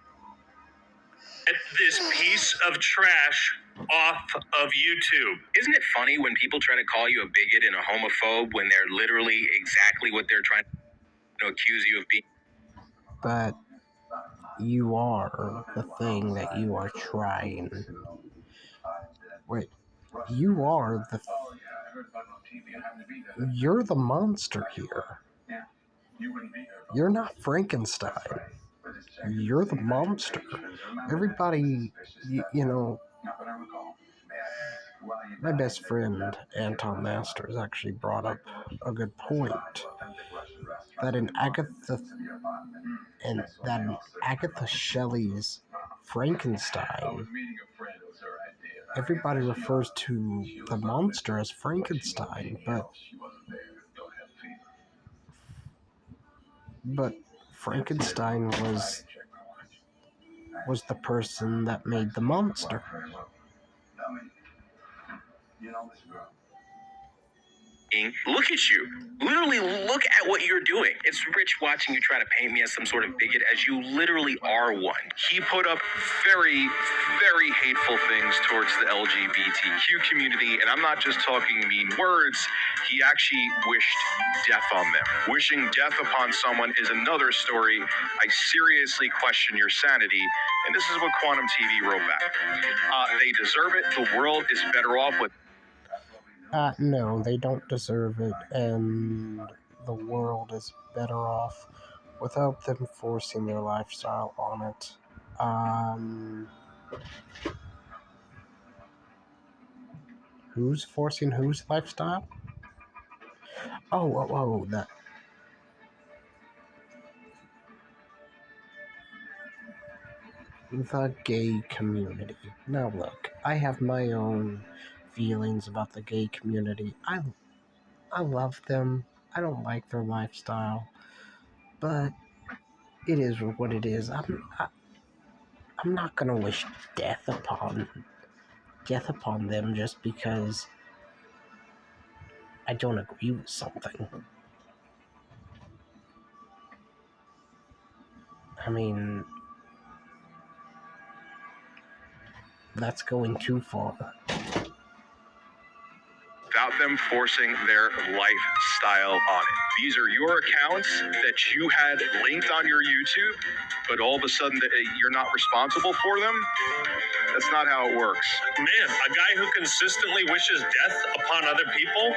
Get this piece of trash off of YouTube. Isn't it funny when people try to call you a bigot and a homophobe when they're literally exactly what they're trying to accuse you of being? But you are the thing that you are trying. Wait, you are the... You're the monster here. You're not Frankenstein. You're the monster. Everybody, you know, my best friend, Anton Masters, actually brought up a good point. That in Agatha Shelley's Frankenstein, everybody refers to the monster as Frankenstein, but Frankenstein was the person that made the monster. Look at you. Literally look at what you're doing. It's Rich watching you try to paint me as some sort of bigot, as you literally are one. He put up very, very hateful things towards the LGBTQ community, and I'm not just talking mean words. He actually wished death on them. Wishing death upon someone is another story. I seriously question your sanity, and this is what Quantum TV wrote back. They deserve it. The world is better off with. No, they don't deserve it, and the world is better off without them forcing their lifestyle on it. Who's forcing whose lifestyle? Oh, that. The gay community. Now look, I have my own feelings about the gay community. I love them. I don't like their lifestyle, but it is what it is. I'm not gonna wish death upon them just because I don't agree with something. I mean, that's going too far. Without them forcing their lifestyle on it. These are your accounts that you had linked on your YouTube, but all of a sudden you're not responsible for them? That's not how it works. Man, a guy who consistently wishes death upon other people?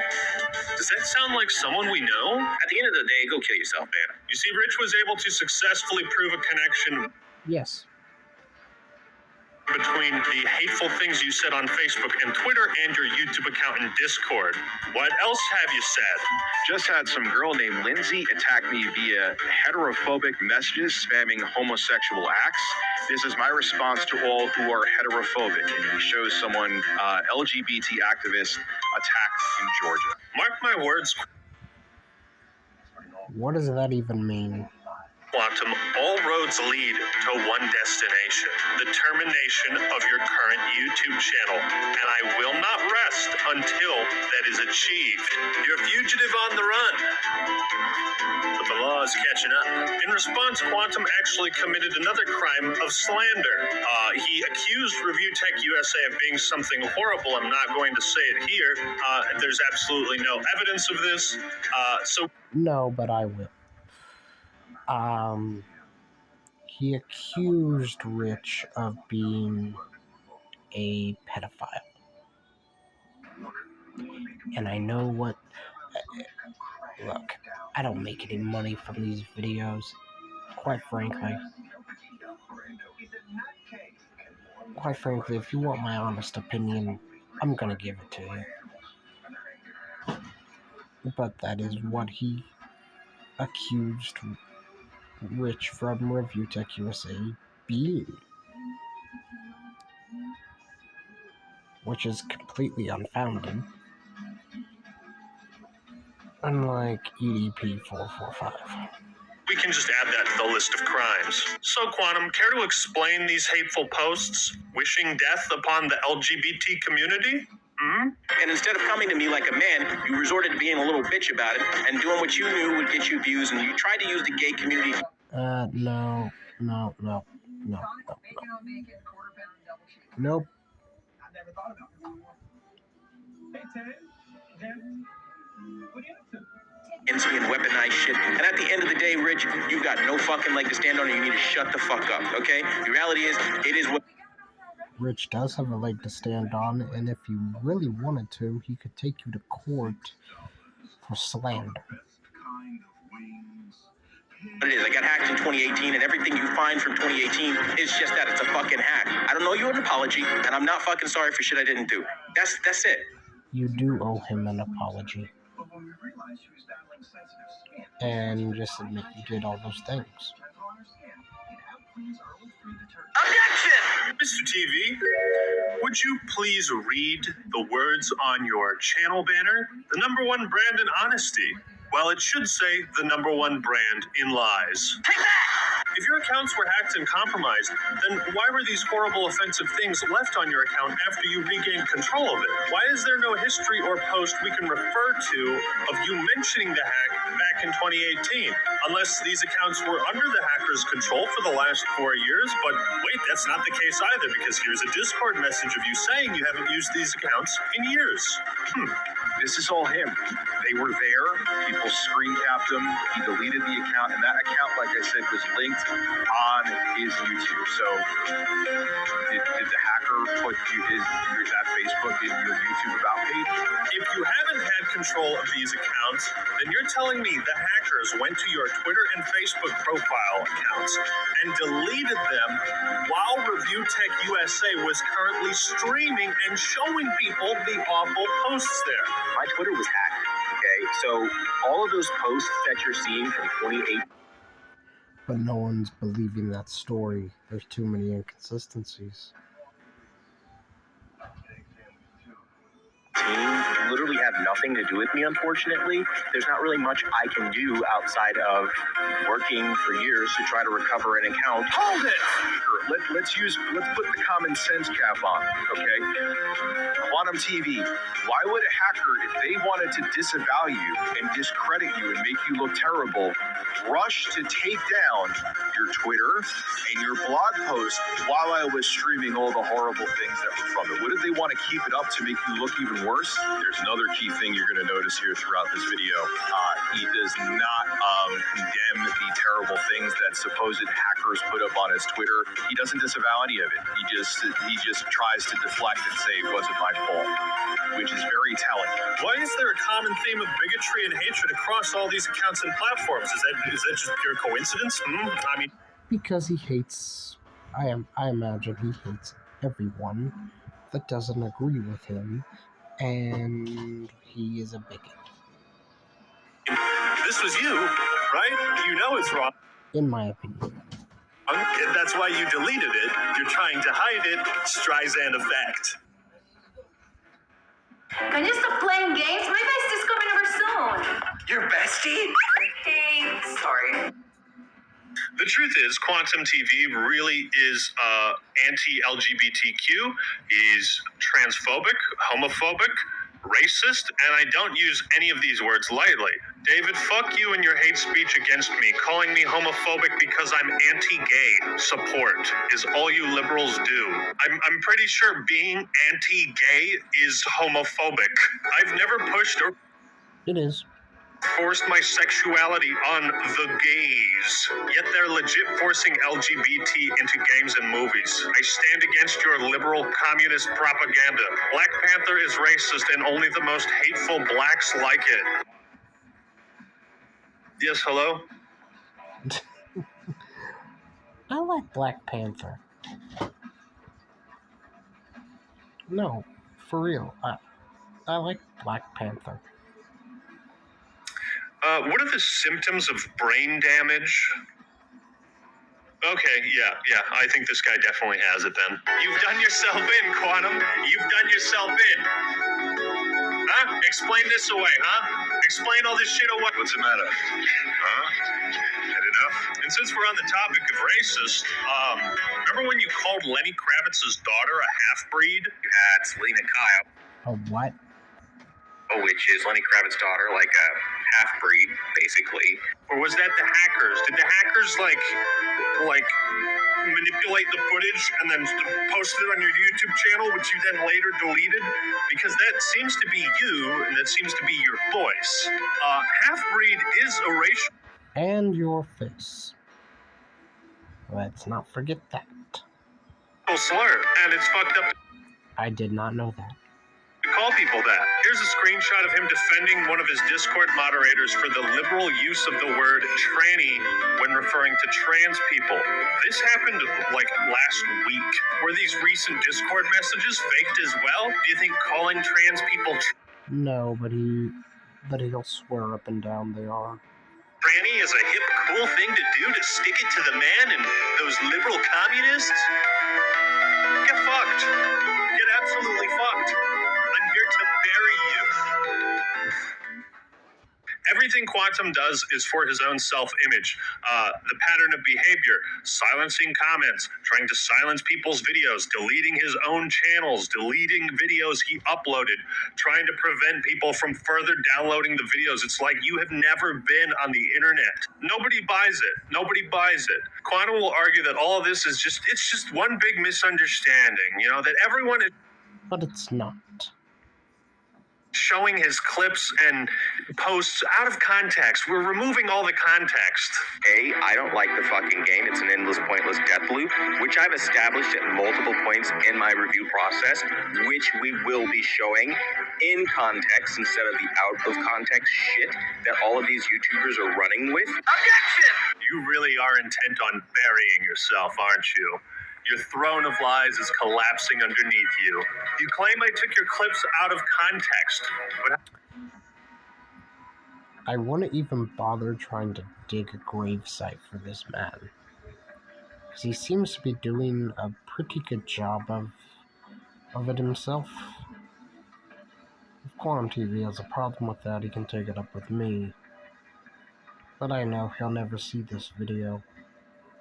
Does that sound like someone we know? At the end of the day, go kill yourself, man. You see, Rich was able to successfully prove a connection Yes. between the hateful things you said on Facebook and Twitter and your YouTube account and Discord. What else have you said? Just had some girl named Lindsay attack me via heterophobic messages spamming homosexual acts. This is my response to all who are heterophobic. It shows someone, LGBT activist, attacked in Georgia. Mark my words, What does that even mean? Quantum, all roads lead to one destination, the termination of your current YouTube channel, and I will not rest until that is achieved. You're a fugitive on the run, but the law is catching up. In response, Quantum actually committed another crime of slander. He accused Review Tech USA of being something horrible. I'm not going to say it here. There's absolutely no evidence of this. No, but I will. He accused Rich of being a pedophile. And I know what... Look, I don't make any money from these videos, quite frankly. Quite frankly, if you want my honest opinion, I'm gonna give it to you. But that is what he accused Rich from Review Tech USA being, which is completely unfounded, unlike EDP-445. we can just add that to the list of crimes. So, Quantum, care to explain these hateful posts, wishing death upon the LGBT community? And instead of coming to me like a man, you resorted to being a little bitch about it and doing what you knew would get you views, and you tried to use the gay community. No. Nope. Against me and weaponize shit. And at the end of the day, Rich, you got no fucking leg to stand on, and you need to shut the fuck up, okay? The reality is, it is what... Rich does have a leg to stand on, and if he really wanted to, he could take you to court for slander. It is. I got hacked in 2018, and everything you find from 2018 is just that. It's a fucking hack. I don't owe you an apology, and I'm not fucking sorry for shit I didn't do. That's it. You do owe him an apology. And just admit you did all those things. Objection! Mr. TV, would you please read the words on your channel banner? The number one brand in honesty. Well, it should say the number one brand in lies. Take that! If your accounts were hacked and compromised, then why were these horrible offensive things left on your account after you regained control of it? Why is there no history or post we can refer to of you mentioning the hack back in 2018? Unless these accounts were under the hacker's control for the last 4 years, but wait, that's not the case either, because here's a Discord message of you saying you haven't used these accounts in years. This is all him. They were there. People screen capped him. He deleted the account, and that account, like I said, was linked on his YouTube. So, did the hacker put that Facebook in your YouTube about page? If you haven't had control of these accounts, then you're telling me the hackers went to your Twitter and Facebook profile accounts and deleted them while Review Tech USA was currently streaming and showing people the awful posts there. My Twitter was hacked. Okay, so all of those posts that you're seeing from 2018. But no one's believing that story. There's too many inconsistencies. Literally have nothing to do with me, unfortunately. There's not really much I can do outside of working for years to try to recover an account. Hold it! Let's put the common sense cap on, okay? Quantum TV. Why would a hacker, if they wanted to disavow you and discredit you and make you look terrible, rush to take down your Twitter and your blog post while I was streaming all the horrible things that were from it? What did they want to keep it up to make you look even worse? There's another key thing you're going to notice here throughout this video. He does not condemn the terrible things that supposed hackers put up on his Twitter. He doesn't disavow any of it. He just tries to deflect and say it wasn't my fault, which is very telling. Why is there a common theme of bigotry and hatred across all these accounts and platforms? Is that just pure coincidence? I mean, Because he hates... I imagine he hates everyone that doesn't agree with him, and he is a bigot. this was you, right? You know it's wrong. In my opinion. That's why you deleted it. You're trying to hide it. Streisand effect. Can you stop playing games? My bestie's coming over soon. Your bestie? Hey, sorry. The truth is, Quantum TV really is anti-LGBTQ. He's transphobic, homophobic, racist, and I don't use any of these words lightly. David, fuck you and your hate speech against me. Calling me homophobic because I'm anti-gay support is all you liberals do. I'm pretty sure being anti-gay is homophobic. I've never pushed or It is. forced my sexuality on the gays, yet they're legit forcing LGBT into games and movies. I stand against your liberal communist propaganda. Black Panther is racist and only the most hateful blacks like it. Yes, hello? I like Black Panther. No, for real. I like Black Panther. What are the symptoms of brain damage? Okay, yeah, I think this guy definitely has it then. You've done yourself in, Quantum. You've done yourself in. Huh? Explain this away, huh? Explain all this shit away. What's the matter? Huh? Had enough? And since we're on the topic of racist, remember when you called Lenny Kravitz's daughter a half-breed? You had Selena Kyle, A what? which is Lenny Kravitz's daughter, like a half-breed, basically. Or was that the hackers? Did the hackers, like manipulate the footage and then post it on your YouTube channel, which you then later deleted? Because that seems to be you, and that seems to be your voice. Half-breed is a racial And your face. Let's not forget that. slur, and it's fucked up I did not know that. to call people that. Here's a screenshot of him defending one of his Discord moderators for the liberal use of the word tranny when referring to trans people. This happened like last week. Were these recent Discord messages faked as well? Do you think calling trans people No, but he'll swear up and down they are. tranny is a hip, cool thing to do to stick it to the man and those liberal communists? Get fucked. Get absolutely fucked. I'm here to bury you. Everything Quantum does is for his own self-image. The pattern of behavior, silencing comments, trying to silence people's videos, deleting his own channels, deleting videos he uploaded, trying to prevent people from further downloading the videos. It's like you have never been on the internet. Nobody buys it. Nobody buys it. Quantum will argue that all of this is it's just one big misunderstanding, you know, that everyone is But it's not. showing his clips and posts out of context. We're removing all the context. I don't like the fucking game. It's an endless, pointless death loop, which I've established at multiple points in my review process, which we will be showing in context instead of the out of context shit that all of these YouTubers are running with. Objection! You really are intent on burying yourself, aren't you? Your throne of lies is collapsing underneath you. You claim I took your clips out of context, but I wouldn't even bother trying to dig a gravesite for this man. Because he seems to be doing a pretty good job of it himself. If Quantum TV has a problem with that, he can take it up with me. But I know he'll never see this video.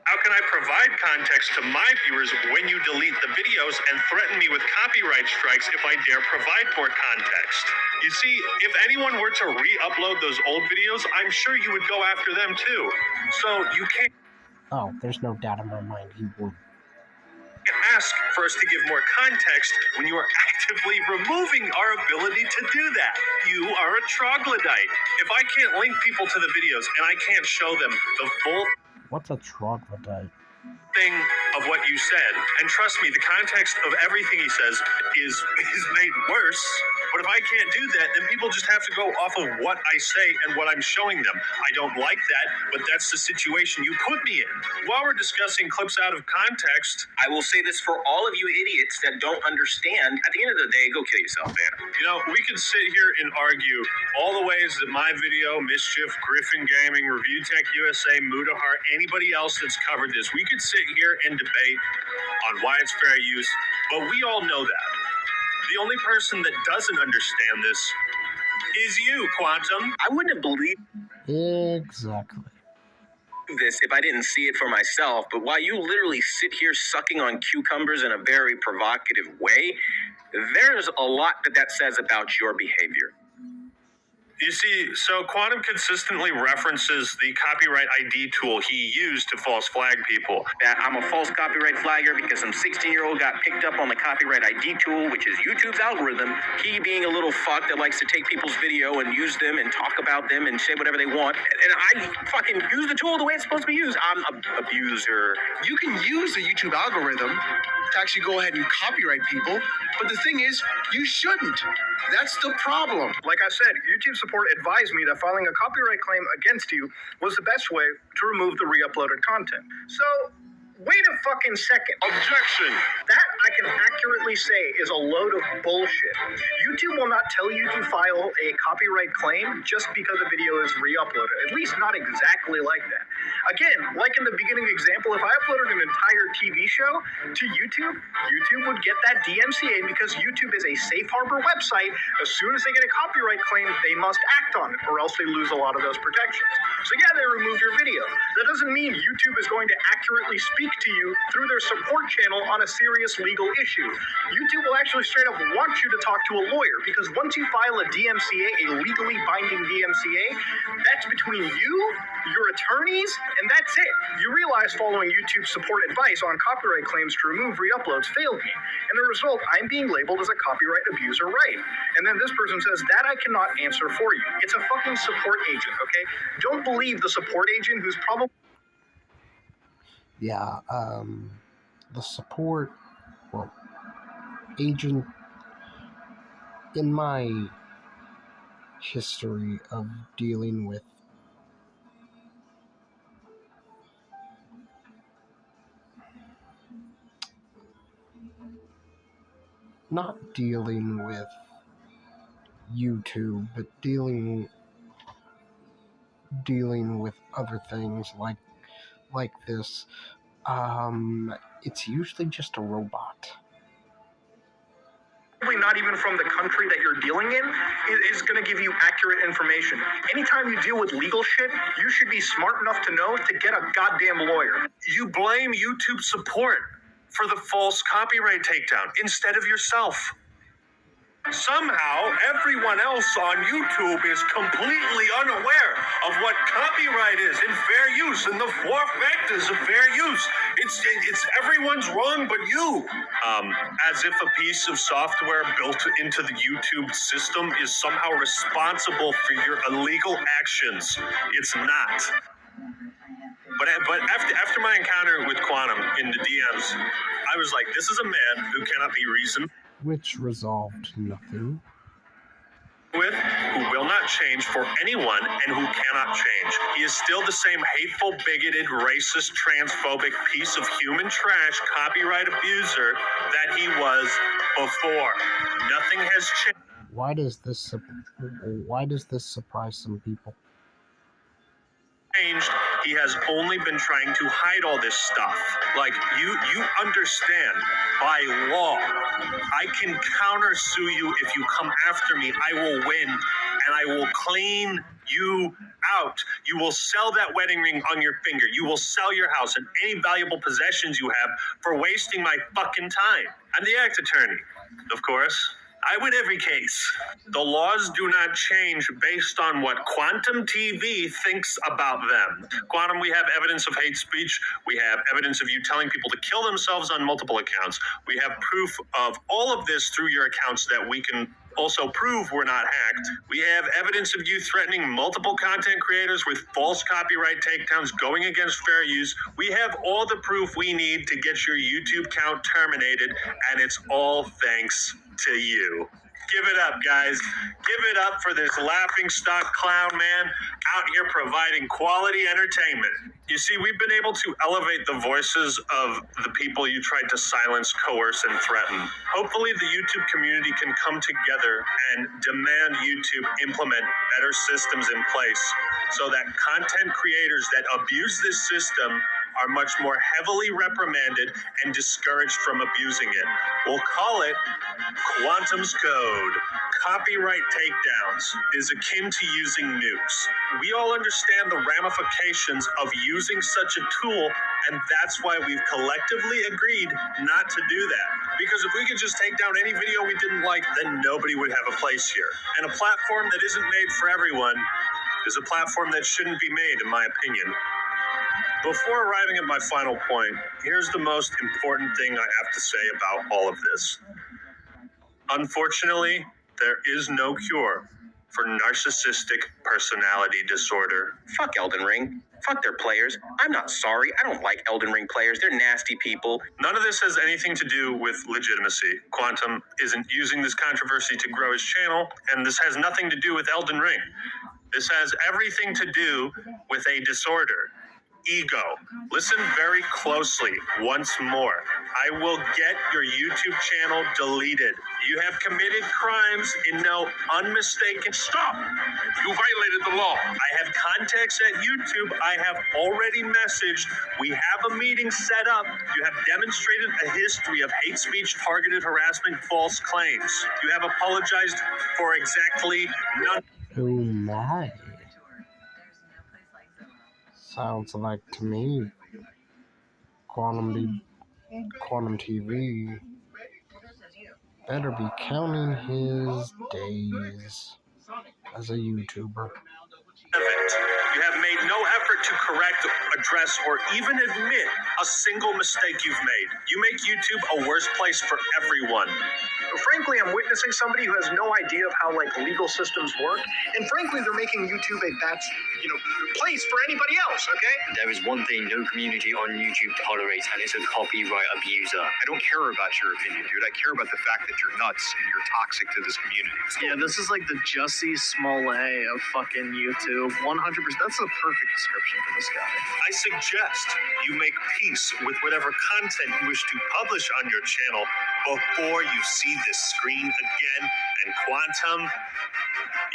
how can I provide context to my viewers when you delete the videos and threaten me with copyright strikes if I dare provide more context? You see, if anyone were to re-upload those old videos, I'm sure you would go after them too. So you can't Oh, there's no doubt in my mind he would. ask for us to give more context when you are actively removing our ability to do that. You are a troglodyte. If I can't link people to the videos and I can't show them the full What's a troglodyte? thing of what you said, and trust me, the context of everything he says is made worse. But if I can't do that, then people just have to go off of what I say and what I'm showing them. I don't like that, but that's the situation you put me in. While we're discussing clips out of context, I will say this for all of you idiots that don't understand. At the end of the day, go kill yourself, man. you know, we could sit here and argue all the ways that my video, Mischief, Griffin Gaming, Review Tech USA, Mudahar, anybody else that's covered this, we could sit here and debate on why it's fair use, but we all know that. The only person that doesn't understand this is you, Quantum. I wouldn't have believed Exactly. this if I didn't see it for myself, but while you literally sit here sucking on cucumbers in a very provocative way, there's a lot that says about your behavior. You see, so Quantum consistently references the copyright ID tool he used to false flag people. That I'm a false copyright flagger because some 16-year-old got picked up on the copyright ID tool, which is YouTube's algorithm. He being a little fuck that likes to take people's video and use them and talk about them and say whatever they want. And I fucking use the tool the way it's supposed to be used. I'm an abuser. You can use the YouTube algorithm to actually go ahead and copyright people, but the thing is, you shouldn't. That's the problem. Like I said, YouTube support advised me that filing a copyright claim against you was the best way to remove the re-uploaded content. So, wait a fucking second. Objection! That I can accurately say is a load of bullshit. YouTube will not tell you to file a copyright claim just because a video is re-uploaded. At least not exactly like that. Again, like in the beginning example, if I uploaded an entire TV show to YouTube, YouTube would get that DMCA because YouTube is a safe harbor website. As soon as they get a copyright claim, they must act on it or else they lose a lot of those protections. So yeah, they remove your video. That doesn't mean YouTube is going to accurately speak to you through their support channel on a serious legal issue. YouTube will actually straight up want you to talk to a lawyer because once you file a DMCA, a legally binding DMCA, that's between you, your attorneys, and that's it. You realize following YouTube support advice on copyright claims to remove re-uploads failed me. And the result, I'm being labeled as a copyright abuser, right? And then this person says, that I cannot answer for you. It's a fucking support agent, okay? Don't believe the support agent who's probably... Yeah, the support, well, agent, in my history of dealing with not dealing with YouTube, but dealing with other things like this, it's usually just a robot. probably not even from the country that you're dealing in, is going to give you accurate information. Anytime you deal with legal shit, you should be smart enough to know to get a goddamn lawyer. You blame YouTube support for the false copyright takedown instead of yourself. Somehow, everyone else on YouTube is completely unaware of what copyright is and fair use and the 4 factors of fair use. It's everyone's wrong but you. As if a piece of software built into the YouTube system is somehow responsible for your illegal actions. It's not. But after my encounter with Quantum in the DMs, I was like, this is a man who cannot be reasoned which resolved nothing. with, who will not change for anyone, and who cannot change. He is still the same hateful, bigoted, racist, transphobic piece of human trash, copyright abuser that he was before. Nothing has changed. Why does this surprise some people? He has only been trying to hide all this stuff. Like, you understand, by law, I can counter sue you if you come after me. I will win, and I will clean you out. You will sell that wedding ring on your finger. You will sell your house and any valuable possessions you have for wasting my fucking time. I'm the act attorney, of course. I win every case. The laws do not change based on what Quantum TV thinks about them. Quantum, we have evidence of hate speech. We have evidence of you telling people to kill themselves on multiple accounts. We have proof of all of this through your accounts that we can also prove were not hacked. We have evidence of you threatening multiple content creators with false copyright takedowns going against fair use. We have all the proof we need to get your YouTube account terminated, and it's all thanks to you. Give it up, guys. Give it up for this laughingstock clown man out here providing quality entertainment. You see, we've been able to elevate the voices of the people you tried to silence, coerce, and threaten. Hopefully, the YouTube community can come together and demand YouTube implement better systems in place so that content creators that abuse this system are much more heavily reprimanded and discouraged from abusing it. We'll call it Quantum's Code. Copyright takedowns is akin to using nukes. We all understand the ramifications of using such a tool, and that's why we've collectively agreed not to do that. Because if we could just take down any video we didn't like, then nobody would have a place here. And a platform that isn't made for everyone is a platform that shouldn't be made, in my opinion. Before arriving at my final point, here's the most important thing I have to say about all of this. Unfortunately, there is no cure for narcissistic personality disorder. Fuck Elden Ring. Fuck their players. I'm not sorry. I don't like Elden Ring players. They're nasty people. None of this has anything to do with legitimacy. Quantum isn't using this controversy to grow his channel, and this has nothing to do with Elden Ring. This has everything to do with a disorder. Ego. Listen very closely once more. I will get your YouTube channel deleted. You have committed crimes in no unmistaken... Stop! You violated the law. I have contacts at YouTube. I have already messaged. We have a meeting set up. You have demonstrated a history of hate speech, targeted harassment, false claims. You have apologized for exactly none... Oh my. Sounds like to me, Quantum TV better be counting his days as a YouTuber. You have made no effort to correct, address, or even admit a single mistake you've made. You make YouTube a worse place for everyone. Frankly, I'm witnessing somebody who has no idea of how legal systems work, and frankly, they're making YouTube a bad, place for anybody else. Okay? There is one thing no community on YouTube tolerates, and it's a copyright abuser. I don't care about your opinion, dude. I care about the fact that you're nuts and you're toxic to this community. Yeah, this is like the Jussie Smollett of fucking YouTube. 100%. That's the perfect description for this guy. I suggest you make peace with whatever content you wish to publish on your channel before you see this screen again. And Quantum,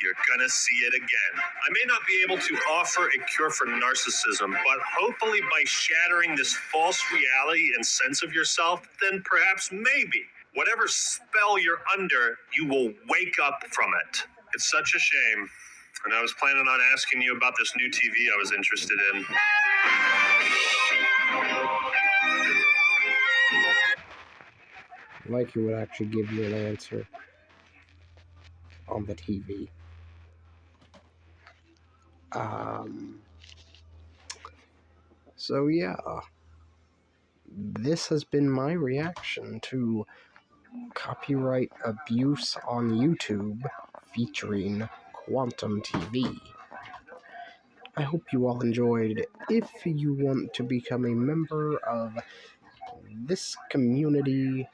you're gonna see it again. I may not be able to offer a cure for narcissism, but hopefully by shattering this false reality and sense of yourself, then perhaps maybe Whatever spell you're under, you will wake up from it. It's such a shame. And I was planning on asking you about this new TV I was interested in. Like he would actually give you an answer on the TV. So yeah, this has been my reaction to copyright abuse on YouTube featuring Quantum TV. I hope you all enjoyed. If you want to become a member of this community,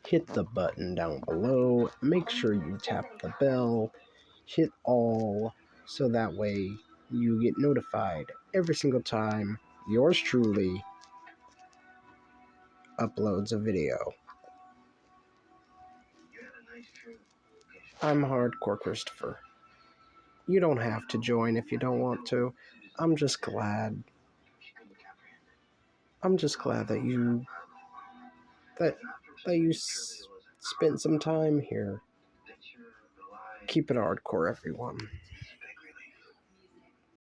hit the button down below. Make sure you tap the bell, hit all, so that way you get notified every single time yours truly uploads a video. I'm Hardcore Christopher. You don't have to join if you don't want to. I'm just glad that you spent some time here. Keep it hardcore, everyone.